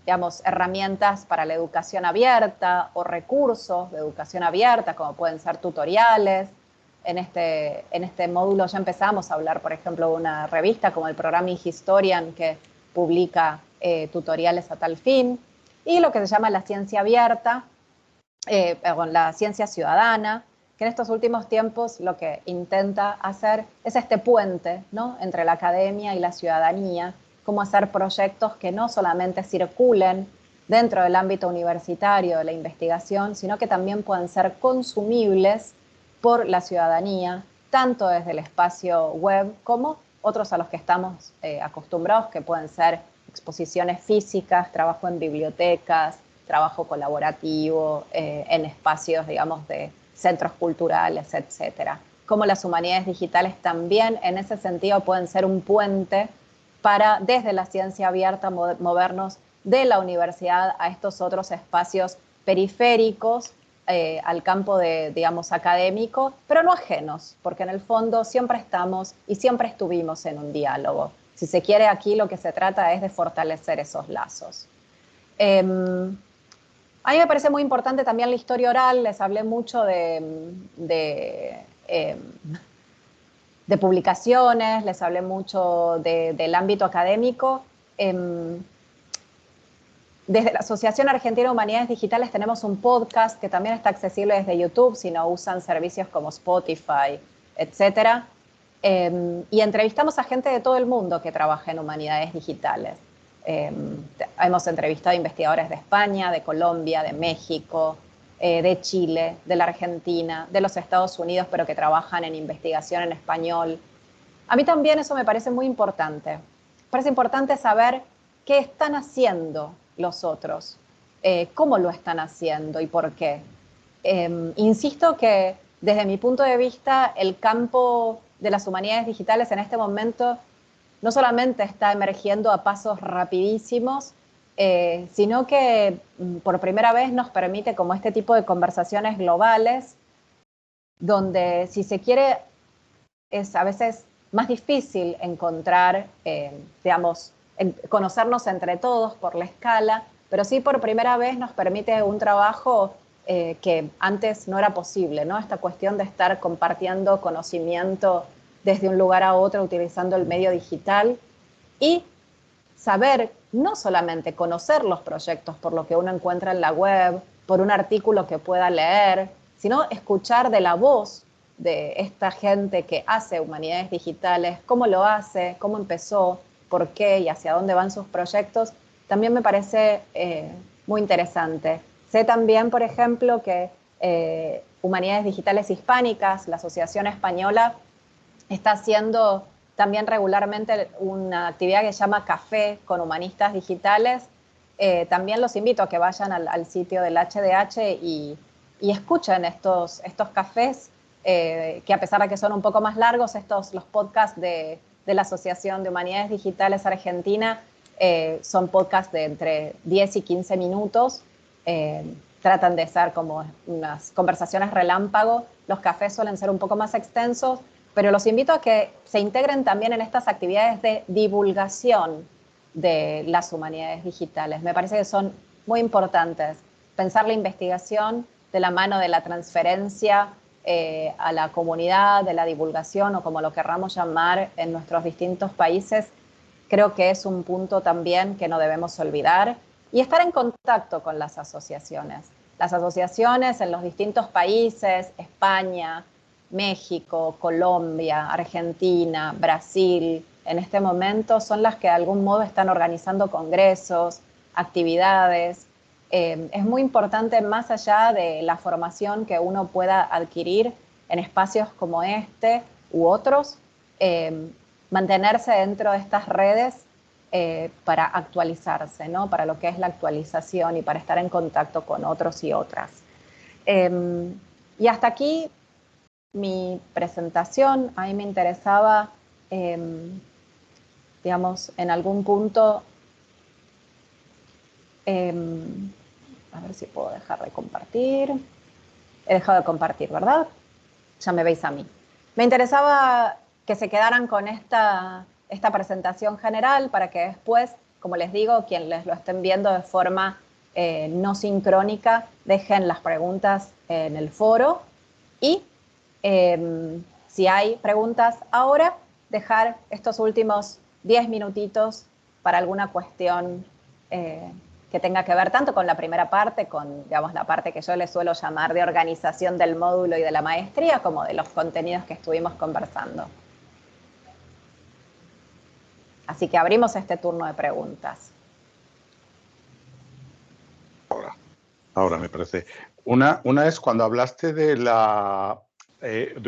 A: digamos, herramientas para la educación abierta o recursos de educación abierta, como pueden ser tutoriales. En este módulo ya empezamos a hablar, por ejemplo, de una revista como el programa Historian, que publica tutoriales a tal fin, y lo que se llama la ciencia abierta, la ciencia ciudadana, que en estos últimos tiempos lo que intenta hacer es este puente, ¿no?, entre la academia y la ciudadanía, cómo hacer proyectos que no solamente circulen dentro del ámbito universitario de la investigación, sino que también puedan ser consumibles por la ciudadanía, tanto desde el espacio web como otros a los que estamos acostumbrados, que pueden ser exposiciones físicas, trabajo en bibliotecas, trabajo colaborativo, en espacios, digamos, de centros culturales, etcétera. Como las humanidades digitales también en ese sentido pueden ser un puente para, desde la ciencia abierta, movernos de la universidad a estos otros espacios periféricos, al campo de, digamos, académico, pero no ajenos, porque en el fondo siempre estamos y siempre estuvimos en un diálogo. Si se quiere, aquí lo que se trata es de fortalecer esos lazos. A mí me parece muy importante también la historia oral. Les hablé mucho de publicaciones, les hablé mucho del ámbito académico. Desde la Asociación Argentina de Humanidades Digitales tenemos un podcast que también está accesible desde YouTube, si no usan servicios como Spotify, etcétera. Y entrevistamos a gente de todo el mundo que trabaja en humanidades digitales. Hemos entrevistado a investigadores de España, de Colombia, de México, de Chile, de la Argentina, de los Estados Unidos, pero que trabajan en investigación en español. A mí también eso me parece muy importante. Me parece importante saber qué están haciendo los otros, cómo lo están haciendo y por qué. Insisto que desde mi punto de vista el campo de las humanidades digitales en este momento no solamente está emergiendo a pasos rapidísimos, sino que por primera vez nos permite como este tipo de conversaciones globales, donde si se quiere es a veces más difícil encontrar, digamos, conocernos entre todos por la escala, pero sí por primera vez nos permite un trabajo que antes no era posible, ¿no? Esta cuestión de estar compartiendo conocimiento desde un lugar a otro utilizando el medio digital y saber, no solamente conocer los proyectos por lo que uno encuentra en la web, por un artículo que pueda leer, sino escuchar de la voz de esta gente que hace humanidades digitales, cómo lo hace, cómo empezó, por qué y hacia dónde van sus proyectos, también me parece muy interesante. Sé también, por ejemplo, que Humanidades Digitales Hispánicas, la Asociación Española, está haciendo también regularmente una actividad que se llama Café con Humanistas Digitales. También los invito a que vayan al sitio del HDH y escuchen estos cafés, que a pesar de que son un poco más largos, los podcasts de la Asociación de Humanidades Digitales Argentina son podcasts de entre 10 y 15 minutos. Tratan de ser como unas conversaciones relámpago. Los cafés suelen ser un poco más extensos, pero los invito a que se integren también en estas actividades de divulgación de las humanidades digitales. Me parece que son muy importantes. Pensar la investigación de la mano de la transferencia a la comunidad, de la divulgación o como lo querramos llamar en nuestros distintos países, creo que es un punto también que no debemos olvidar. Y estar en contacto con las asociaciones. Las asociaciones en los distintos países, España, México, Colombia, Argentina, Brasil, en este momento son las que de algún modo están organizando congresos, actividades. Es muy importante, más allá de la formación que uno pueda adquirir en espacios como este u otros, mantenerse dentro de estas redes para actualizarse, ¿no? Para lo que es la actualización y para estar en contacto con otros y otras. Y hasta aquí mi presentación. A mí me interesaba, digamos, en algún punto, a ver si puedo dejar de compartir. He dejado de compartir, ¿verdad? Ya me veis a mí. Me interesaba que se quedaran con esta presentación general para que después, como les digo, quienes les lo estén viendo de forma no sincrónica, dejen las preguntas en el foro y si hay preguntas ahora, dejar estos últimos 10 minutitos para alguna cuestión que tenga que ver tanto con la primera parte, con digamos, la parte que yo le suelo llamar de organización del módulo y de la maestría, como de los contenidos que estuvimos conversando. Así que abrimos este turno de preguntas.
B: Ahora me parece. Una es cuando hablaste de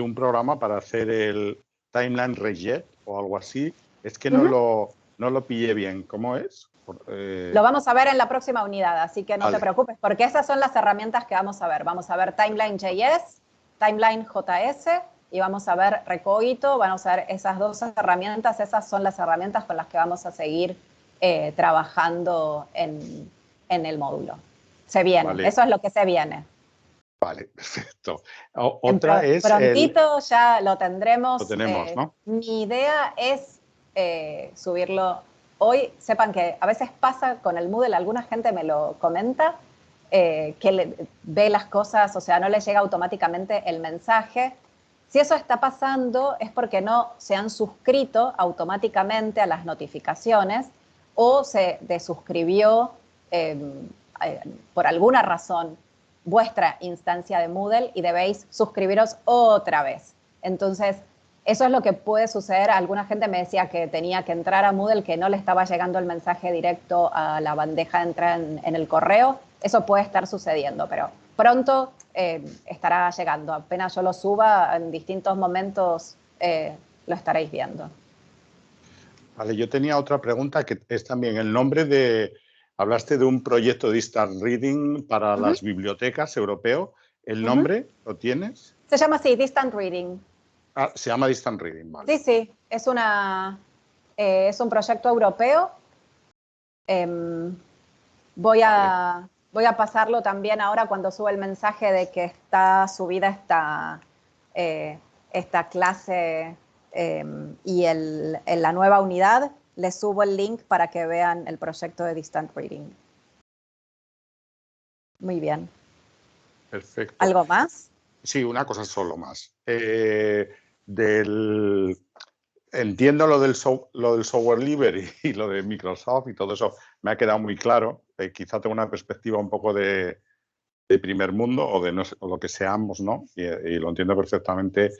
B: un programa para hacer el Timeline Rejet o algo así. Es que no lo pillé bien. ¿Cómo es?
A: Lo vamos a ver en la próxima unidad, así que no te preocupes, porque esas son las herramientas que vamos a ver. Vamos a ver Timeline.js, Timeline.js y vamos a ver Recogito. Vamos a ver esas dos herramientas. Esas son las herramientas con las que vamos a seguir trabajando en el módulo. Se viene, vale. Eso es lo que se viene.
B: Vale, perfecto. Otra es...
A: Prontito ya lo tendremos.
B: Lo tenemos, ¿no?
A: Mi idea es subirlo hoy. Sepan que a veces pasa con el Moodle, alguna gente me lo comenta, que ve las cosas, o sea, no le llega automáticamente el mensaje. Si eso está pasando es porque no se han suscrito automáticamente a las notificaciones o se desuscribió por alguna razón vuestra instancia de Moodle y debéis suscribiros otra vez. Entonces, eso es lo que puede suceder. Alguna gente me decía que tenía que entrar a Moodle, que no le estaba llegando el mensaje directo a la bandeja de entrada en el correo. Eso puede estar sucediendo, pero pronto estará llegando. Apenas yo lo suba, en distintos momentos lo estaréis viendo.
B: Vale, yo tenía otra pregunta que es también el nombre de... Hablaste de un proyecto de Distant Reading para las bibliotecas europeo. ¿El nombre lo tienes?
A: Se llama así, Distant Reading.
B: Ah, se llama Distant Reading, vale.
A: Sí, sí, es un proyecto europeo. Voy a pasarlo también ahora cuando suba el mensaje de que está subida esta clase y en la nueva unidad. Les subo el link para que vean el proyecto de Distant Reading. Muy bien.
B: Perfecto.
A: ¿Algo más?
B: Sí, una cosa solo más. Entiendo lo del software libre y lo de Microsoft y todo eso. Me ha quedado muy claro. Quizá tengo una perspectiva un poco de primer mundo o de no sé, o lo que seamos, ¿no? Y lo entiendo perfectamente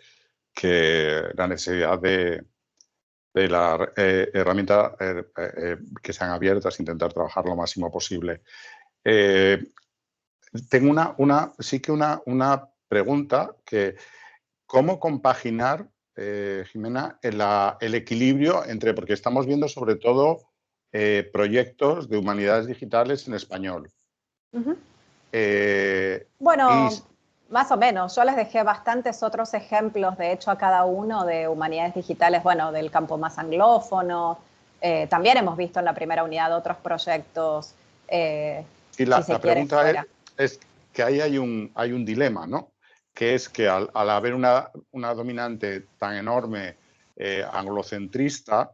B: que la necesidad de las herramientas que sean abiertas, intentar trabajar lo máximo posible. Tengo una pregunta que ¿cómo compaginar, Jimena, el equilibrio entre, porque estamos viendo sobre todo proyectos de humanidades digitales en español?
A: Bueno, más o menos. Yo les dejé bastantes otros ejemplos, de hecho, a cada uno de humanidades digitales, bueno, del campo más anglófono. También hemos visto en la primera unidad otros proyectos.
B: Y la pregunta es que ahí hay un dilema, ¿no? Que es que al haber una dominante tan enorme anglocentrista,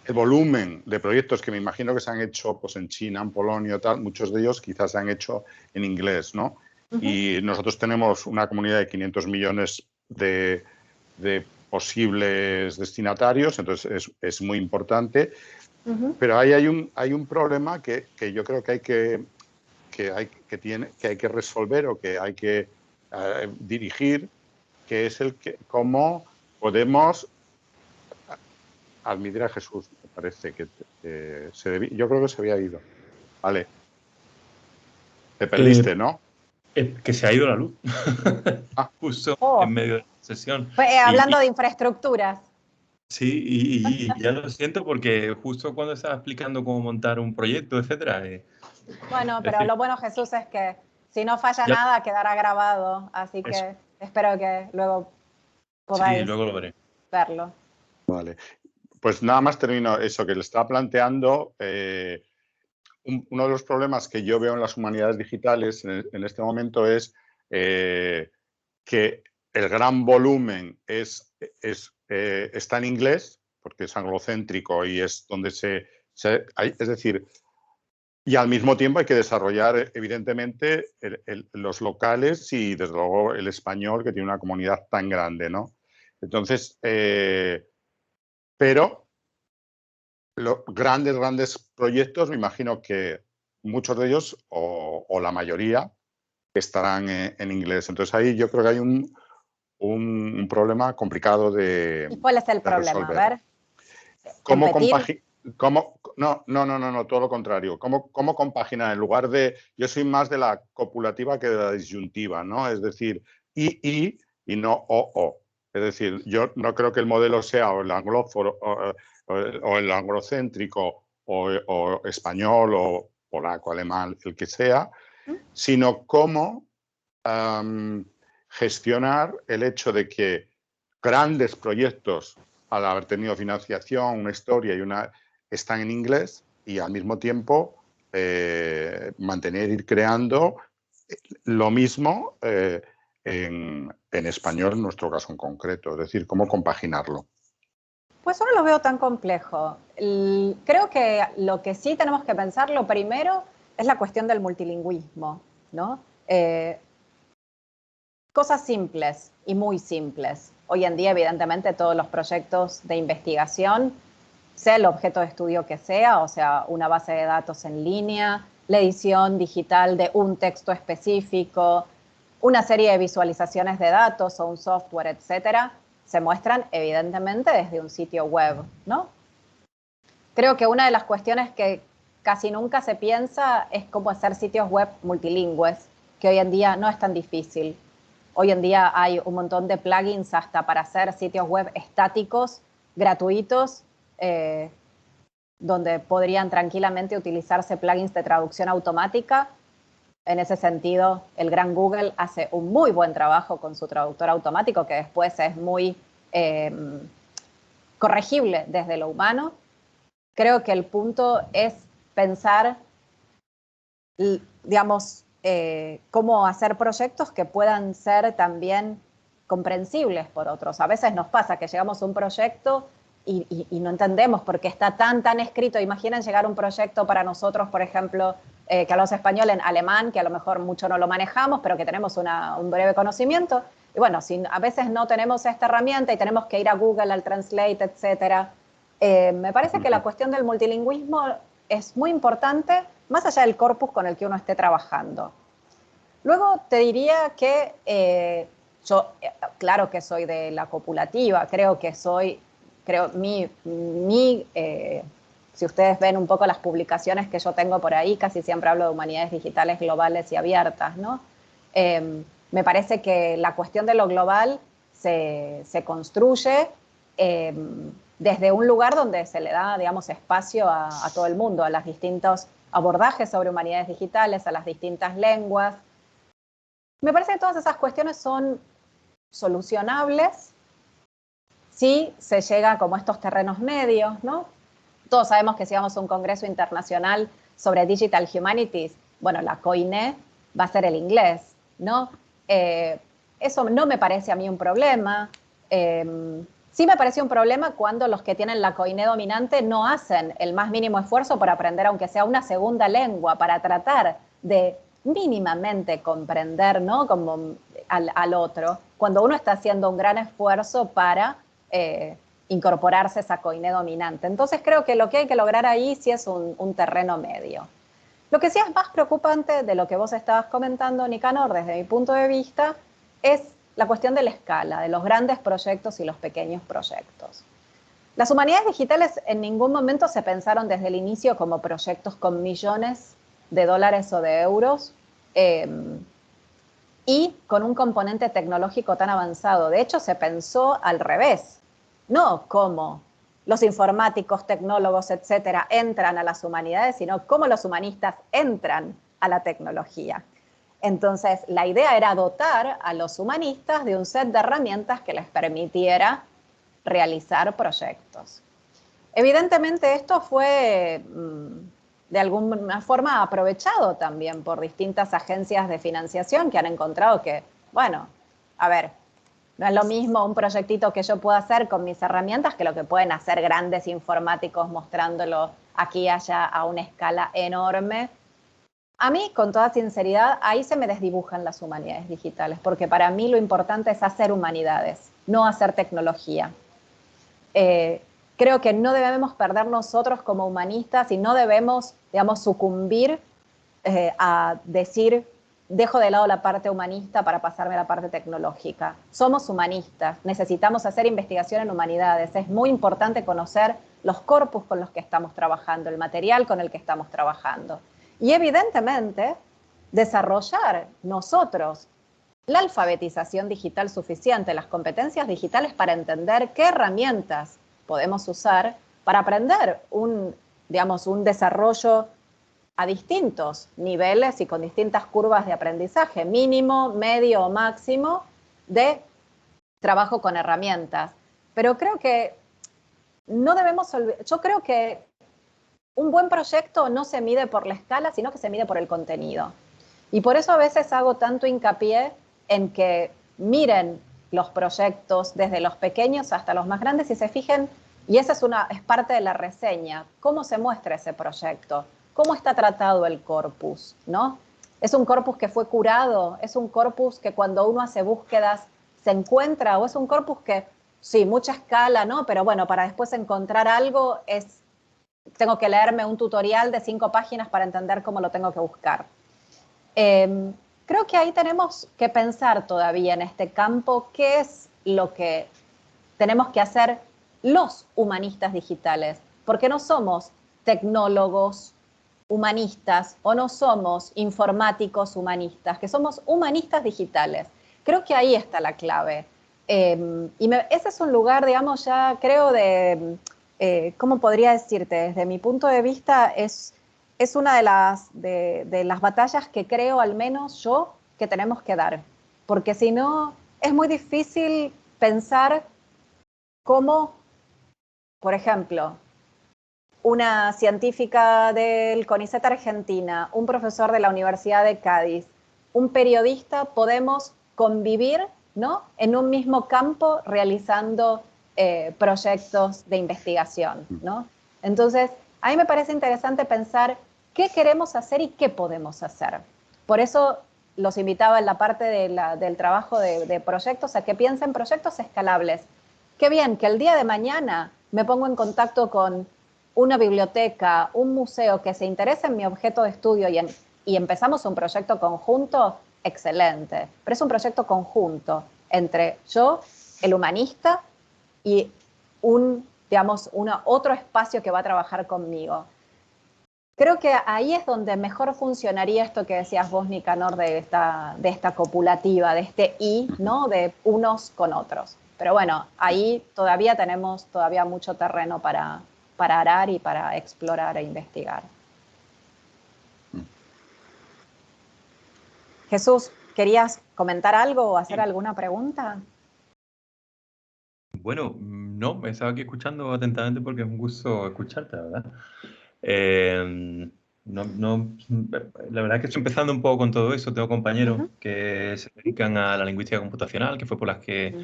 B: el volumen de proyectos que me imagino que se han hecho pues, en China, en Polonia, tal, muchos de ellos quizás se han hecho en inglés, ¿no? Y nosotros tenemos una comunidad de 500 millones de posibles destinatarios, entonces es muy importante. Pero ahí hay un problema que yo creo que hay que resolver o que hay que dirigir, que es cómo podemos admitir a Jesús. Me parece que yo creo que se había ido. Vale. Te perdiste, ¿no?
C: Que se ha ido la luz. Justo en medio de la sesión.
A: Hablando de infraestructuras.
C: Sí, y ya lo siento porque justo cuando estaba explicando cómo montar un proyecto, etcétera.
A: Bueno, pero lo bueno, Jesús, es que si no falla nada, quedará grabado. Así que espero que luego podáis
C: luego lo veré.
A: verlo.
B: Vale. Pues nada más termino eso, que le estaba planteando. Uno de los problemas que yo veo en las humanidades digitales en este momento es que el gran volumen está en inglés, porque es anglocéntrico y es donde es decir, y al mismo tiempo hay que desarrollar, evidentemente, los locales y, desde luego, el español, que tiene una comunidad tan grande, ¿no? Entonces, pero los grandes proyectos, me imagino que muchos de ellos, o la mayoría, estarán en inglés. Entonces, ahí yo creo que hay un problema complicado de
A: ¿Y cuál es el problema? A
B: resolver.
A: ver,
B: ¿Cómo
A: competir.
B: No, todo lo contrario. ¿Cómo compaginar? En lugar de... Yo soy más de la copulativa que de la disyuntiva, ¿no? Es decir, y no o. Es decir, yo no creo que el modelo sea o el anglófono o el anglocéntrico o español o polaco, alemán, el que sea, sino cómo gestionar el hecho de que grandes proyectos, al haber tenido financiación, una historia están en inglés y al mismo tiempo ir creando lo mismo en español, en nuestro caso en concreto. Es decir, cómo compaginarlo.
A: Pues no lo veo tan complejo. Creo que lo que sí tenemos que pensar, lo primero, es la cuestión del multilingüismo, ¿no? Cosas simples y muy simples. Hoy en día, evidentemente, todos los proyectos de investigación, sea el objeto de estudio que sea, o sea, una base de datos en línea, la edición digital de un texto específico, una serie de visualizaciones de datos o un software, etcétera, se muestran evidentemente desde un sitio web, ¿no? Creo que una de las cuestiones que casi nunca se piensa es cómo hacer sitios web multilingües, que hoy en día no es tan difícil. Hoy en día hay un montón de plugins hasta para hacer sitios web estáticos, gratuitos, donde podrían tranquilamente utilizarse plugins de traducción automática. En ese sentido, el gran Google hace un muy buen trabajo con su traductor automático, que después es muy corregible desde lo humano. Creo que el punto es pensar, digamos, cómo hacer proyectos que puedan ser también comprensibles por otros. A veces nos pasa que llegamos a un proyecto y no entendemos por qué está tan escrito. Imaginen llegar a un proyecto para nosotros, por ejemplo, que hablamos español en alemán, que a lo mejor mucho no lo manejamos, pero que tenemos un breve conocimiento. Y bueno, si a veces no tenemos esta herramienta y tenemos que ir a Google, al Translate, etcétera, me parece que la cuestión del multilingüismo es muy importante, más allá del corpus con el que uno esté trabajando. Luego te diría que yo, claro que soy de la copulativa, si ustedes ven un poco las publicaciones que yo tengo por ahí, casi siempre hablo de humanidades digitales globales y abiertas, ¿no? Me parece que la cuestión de lo global se construye desde un lugar donde se le da, digamos, espacio a todo el mundo, a los distintos abordajes sobre humanidades digitales, a las distintas lenguas. Me parece que todas esas cuestiones son solucionables si se llega como a estos terrenos medios, ¿no? Todos sabemos que si vamos a un congreso internacional sobre Digital Humanities, bueno, la COINE va a ser el inglés, ¿no? Eso no me parece a mí un problema. Sí me parece un problema cuando los que tienen la COINE dominante no hacen el más mínimo esfuerzo por aprender, aunque sea una segunda lengua, para tratar de mínimamente comprender, ¿no? Como al otro, cuando uno está haciendo un gran esfuerzo para incorporarse a esa COINE dominante. Entonces creo que lo que hay que lograr ahí sí es un terreno medio. Lo que sí es más preocupante de lo que vos estabas comentando, Nicanor, desde mi punto de vista, es la cuestión de la escala, de los grandes proyectos y los pequeños proyectos. Las humanidades digitales en ningún momento se pensaron desde el inicio como proyectos con millones de dólares o de euros y con un componente tecnológico tan avanzado. De hecho, se pensó al revés, no como los informáticos, tecnólogos, etcétera, entran a las humanidades, sino cómo los humanistas entran a la tecnología. Entonces, la idea era dotar a los humanistas de un set de herramientas que les permitiera realizar proyectos. Evidentemente, esto fue de alguna forma aprovechado también por distintas agencias de financiación que han encontrado que, bueno, a ver, No es lo mismo un proyectito que yo pueda hacer con mis herramientas que lo que pueden hacer grandes informáticos mostrándolo aquí y allá a una escala enorme. A mí, con toda sinceridad, ahí se me desdibujan las humanidades digitales, porque para mí lo importante es hacer humanidades, no hacer tecnología. Creo que no debemos perder nosotros como humanistas y no debemos, digamos, sucumbir a decir, dejo de lado la parte humanista para pasarme a la parte tecnológica. Somos humanistas, necesitamos hacer investigación en humanidades. Es muy importante conocer los corpus con los que estamos trabajando, el material con el que estamos trabajando. Y evidentemente, desarrollar nosotros la alfabetización digital suficiente, las competencias digitales para entender qué herramientas podemos usar para aprender un desarrollo a distintos niveles y con distintas curvas de aprendizaje, mínimo, medio o máximo, de trabajo con herramientas. Pero creo que no debemos olvidar, yo creo que un buen proyecto no se mide por la escala, sino que se mide por el contenido. Y por eso a veces hago tanto hincapié en que miren los proyectos desde los pequeños hasta los más grandes y se fijen, y esa es parte de la reseña, cómo se muestra ese proyecto, cómo está tratado el corpus, ¿no? ¿Es un corpus que fue curado? ¿Es un corpus que cuando uno hace búsquedas se encuentra? ¿O es un corpus que, sí, mucha escala, ¿no? Pero bueno, para después encontrar algo tengo que leerme un tutorial de 5 páginas para entender cómo lo tengo que buscar. Creo que ahí tenemos que pensar todavía en este campo qué es lo que tenemos que hacer los humanistas digitales, porque no somos tecnólogos humanistas o no somos informáticos humanistas, que somos humanistas digitales. Creo que ahí está la clave. Ese es un lugar, digamos, ya creo ¿cómo podría decirte? Desde mi punto de vista es una de las batallas que creo, al menos yo, que tenemos que dar. Porque si no, es muy difícil pensar cómo, por ejemplo, una científica del CONICET Argentina, un profesor de la Universidad de Cádiz, un periodista, podemos convivir, ¿no?, en un mismo campo realizando proyectos de investigación, ¿no? Entonces, a mí me parece interesante pensar qué queremos hacer y qué podemos hacer. Por eso los invitaba en la parte del trabajo de proyectos a que piensen proyectos escalables. Qué bien que el día de mañana me pongo en contacto con una biblioteca, un museo que se interese en mi objeto de estudio y empezamos un proyecto conjunto, excelente. Pero es un proyecto conjunto entre yo, el humanista, y otro espacio que va a trabajar conmigo. Creo que ahí es donde mejor funcionaría esto que decías vos, Nicanor, de esta copulativa, de este y, ¿no?, de unos con otros. Pero bueno, ahí todavía tenemos mucho terreno para arar y para explorar e investigar. Jesús, ¿querías comentar algo o hacer alguna pregunta?
C: Bueno, no, me estaba aquí escuchando atentamente porque es un gusto escucharte, la verdad. La verdad es que estoy empezando un poco con todo eso. Tengo compañeros que se dedican a la lingüística computacional, que fue por lo que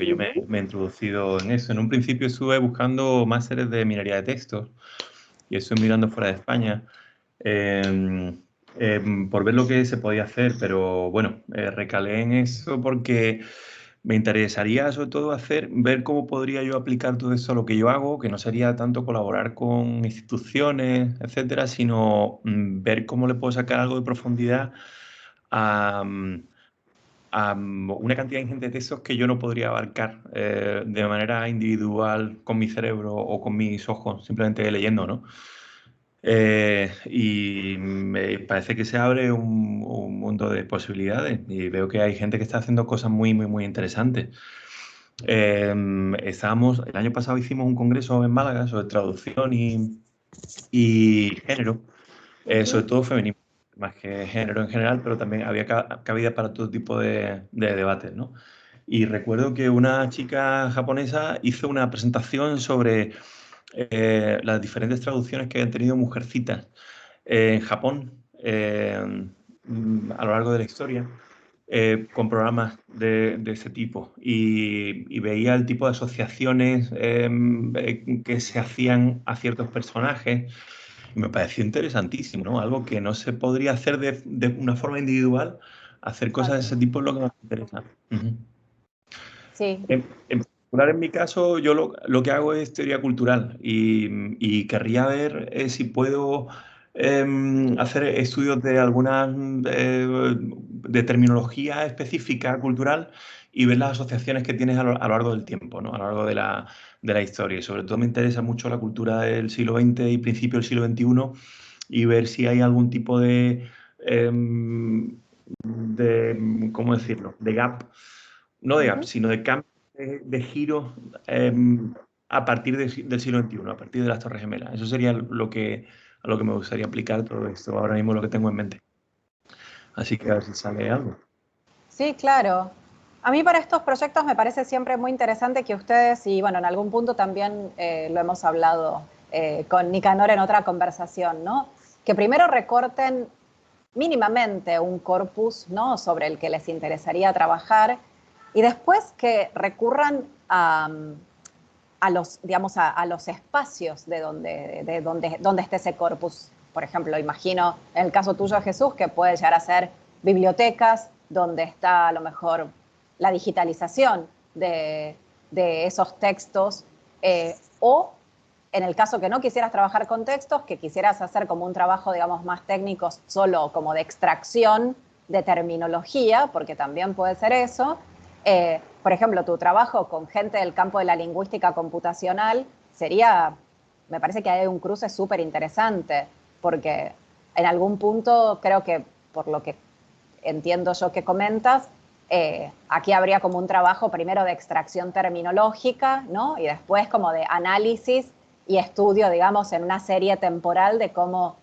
C: yo me he introducido en eso. En un principio estuve buscando másteres de minería de textos y estoy mirando fuera de España por ver lo que se podía hacer, pero bueno, recalé en eso porque me interesaría sobre todo ver cómo podría yo aplicar todo eso a lo que yo hago, que no sería tanto colaborar con instituciones, etcétera, sino ver cómo le puedo sacar algo de profundidad a una cantidad ingente de textos que yo no podría abarcar de manera individual con mi cerebro o con mis ojos, simplemente leyendo, ¿no? Y me parece que se abre un mundo de posibilidades y veo que hay gente que está haciendo cosas muy, muy, muy interesantes. El año pasado hicimos un congreso en Málaga sobre traducción y género, sobre todo feminismo, más que género en general, pero también había cabida para todo tipo de debates, ¿no? Y recuerdo que una chica japonesa hizo una presentación sobre las diferentes traducciones que han tenido Mujercitas en Japón a lo largo de la historia. con programas de ese tipo y veía el tipo de asociaciones que se hacían a ciertos personajes y me pareció interesantísimo, ¿no? Algo que no se podría hacer de una forma individual, hacer cosas de ese tipo es lo que me interesa. Uh-huh.
A: Sí.
C: En particular, en mi caso, yo lo que hago es teoría cultural y querría ver si puedo hacer estudios de algunas de terminología específica cultural y ver las asociaciones que tienes a lo largo del tiempo, ¿no? A lo largo de la historia. Y sobre todo me interesa mucho la cultura del siglo XX y principio del siglo XXI y ver si hay algún tipo ¿cómo decirlo? De gap, no de gap, sino de cambio de giro a partir del siglo XXI, a partir de las Torres Gemelas. Eso sería a lo que me gustaría aplicar todo esto, ahora mismo lo que tengo en mente. Así que a ver si sale algo.
A: Sí, claro. A mí para estos proyectos me parece siempre muy interesante que ustedes, y bueno, en algún punto también lo hemos hablado con Nicanor en otra conversación, ¿no? Que primero recorten mínimamente un corpus, ¿no? Sobre el que les interesaría trabajar y después que recurran a los, digamos, a los espacios de donde esté ese corpus. Por ejemplo, imagino en el caso tuyo, Jesús, que puede llegar a ser bibliotecas donde está a lo mejor la digitalización de esos textos, o en el caso que no quisieras trabajar con textos, que quisieras hacer como un trabajo, digamos, más técnico, solo como de extracción de terminología, porque también puede ser eso. Por ejemplo, tu trabajo con gente del campo de la lingüística computacional sería, me parece que hay un cruce súper interesante, porque en algún punto creo que, por lo que entiendo yo que comentas, aquí habría como un trabajo primero de extracción terminológica, ¿no? Y después como de análisis y estudio, digamos, en una serie temporal de cómo,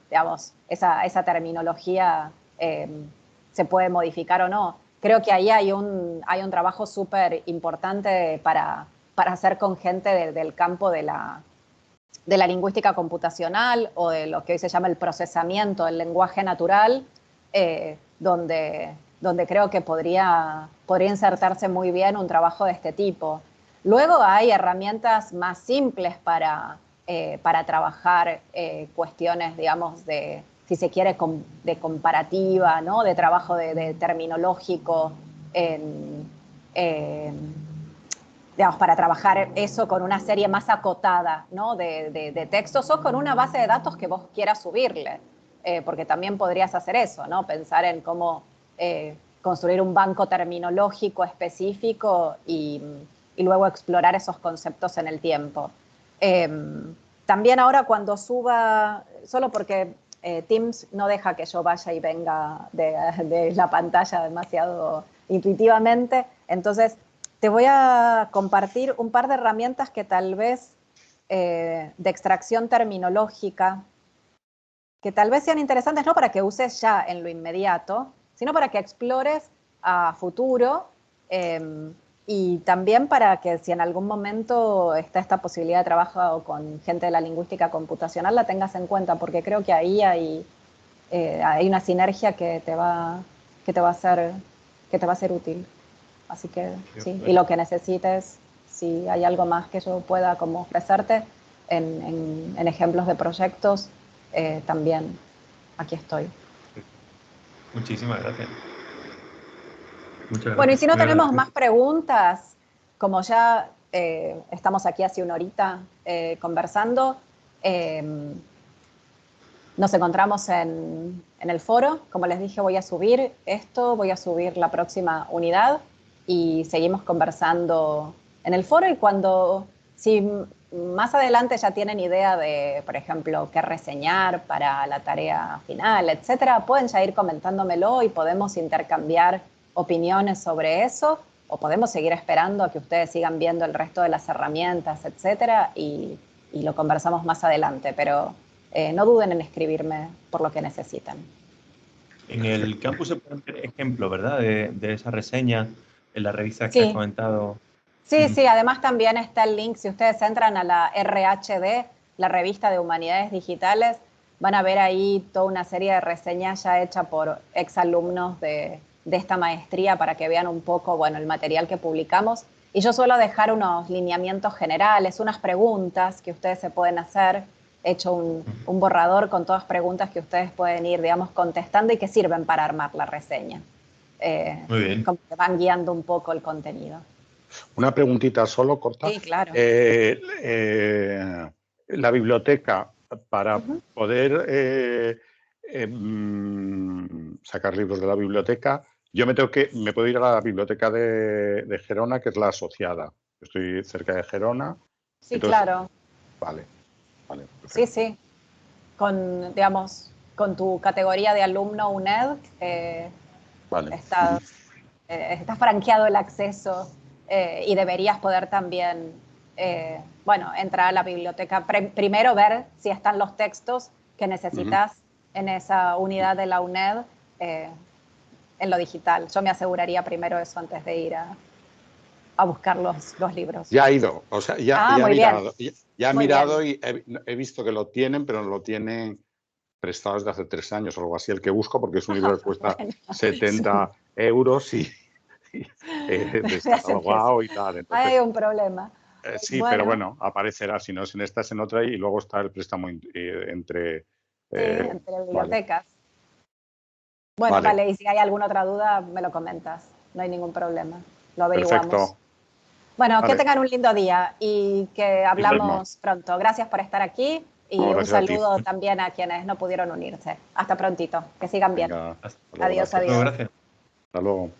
A: digamos, esa terminología se puede modificar o no. Creo que ahí hay un trabajo súper importante para hacer con gente del campo de la lingüística computacional o de lo que hoy se llama el procesamiento del lenguaje natural, donde creo que podría insertarse muy bien un trabajo de este tipo. Luego hay herramientas más simples para trabajar cuestiones, digamos, de, si se quiere, de comparativa, ¿no? De trabajo de terminológico digamos, para trabajar eso con una serie más acotada, ¿no? de textos o con una base de datos que vos quieras subirle, porque también podrías hacer eso, ¿no? Pensar en cómo construir un banco terminológico específico y luego explorar esos conceptos en el tiempo. También ahora cuando suba, solo porque Teams no deja que yo vaya y venga de la pantalla demasiado intuitivamente, entonces te voy a compartir un par de herramientas que tal vez de extracción terminológica, que tal vez sean interesantes no para que uses ya en lo inmediato, sino para que explores a futuro, y también para que si en algún momento está esta posibilidad de trabajo con gente de la lingüística computacional, la tengas en cuenta, porque creo que ahí hay una sinergia que te va a ser útil. Así que sí, y lo que necesites, si hay algo más que yo pueda como ofrecerte en ejemplos de proyectos, también aquí estoy.
C: Muchísimas gracias. Muchas gracias.
A: Bueno, y si no tenemos más preguntas, como ya estamos aquí hace una horita conversando, nos encontramos en el foro. Como les dije, voy a subir esto, voy a subir la próxima unidad y seguimos conversando en el foro. Y si más adelante ya tienen idea de, por ejemplo, qué reseñar para la tarea final, etcétera, pueden ya ir comentándomelo y podemos intercambiar opiniones sobre eso, o podemos seguir esperando a que ustedes sigan viendo el resto de las herramientas, etcétera, y lo conversamos más adelante. Pero no duden en escribirme por lo que necesitan.
C: En el campus se pueden ver ejemplos, ¿verdad? De esa reseña en la revista que has
A: Sí.
C: comentado.
A: Sí, sí, además también está el link, si ustedes entran a la RHD, la revista de Humanidades Digitales, van a ver ahí toda una serie de reseñas ya hechas por exalumnos de de esta maestría para que vean un poco, bueno, el material que publicamos. Y yo suelo dejar unos lineamientos generales, unas preguntas que ustedes se pueden hacer. He hecho un borrador con todas preguntas que ustedes pueden ir, digamos, contestando y que sirven para armar la reseña.
C: Muy bien.
A: Como que van guiando un poco el contenido.
B: Una preguntita solo corta.
A: Sí, claro.
B: La biblioteca, para poder sacar libros de la biblioteca, yo me puedo ir a la biblioteca de Gerona, que es la asociada. Estoy cerca de Gerona.
A: Sí,
B: entonces,
A: claro.
B: Vale.
A: Sí, sí. Con, digamos, con tu categoría de alumno UNED,
B: Vale.
A: está franqueado el acceso y deberías poder también, bueno, entrar a la biblioteca. Primero ver si están los textos que necesitas en esa unidad de la UNED en lo digital. Yo me aseguraría primero eso antes de ir a buscar los libros.
B: Ya ha ido, o sea, ya ha
A: muy
B: mirado.
A: bien.
B: Ya ha
A: Muy
B: mirado
A: bien.
B: y he visto que lo tienen, pero lo tienen prestado desde hace 3 años o algo así, el que busco, porque es un libro que cuesta
A: Bueno,
B: 70 euros y descatalogado y tal. Entonces,
A: hay un problema.
B: sí,
A: Bueno,
B: pero bueno, aparecerá, si no es en esta, es en otra, y luego está el préstamo entre...
A: sí, entre
B: vale,
A: bibliotecas. Bueno,
B: vale,
A: vale, y si hay alguna otra duda, me lo comentas. No hay ningún problema. Lo averiguamos.
B: perfecto.
A: Bueno, que
B: Vale,
A: tengan un lindo día y que
B: lo mismo.
A: hablamos pronto. Gracias por estar aquí
B: No,
A: y un
B: gracias a ti.
A: saludo también a quienes no pudieron unirse. Hasta prontito. Que sigan bien.
B: Venga, hasta luego,
A: Adiós,
B: gracias.
C: Luego,
A: adiós.
C: gracias.
B: Hasta luego.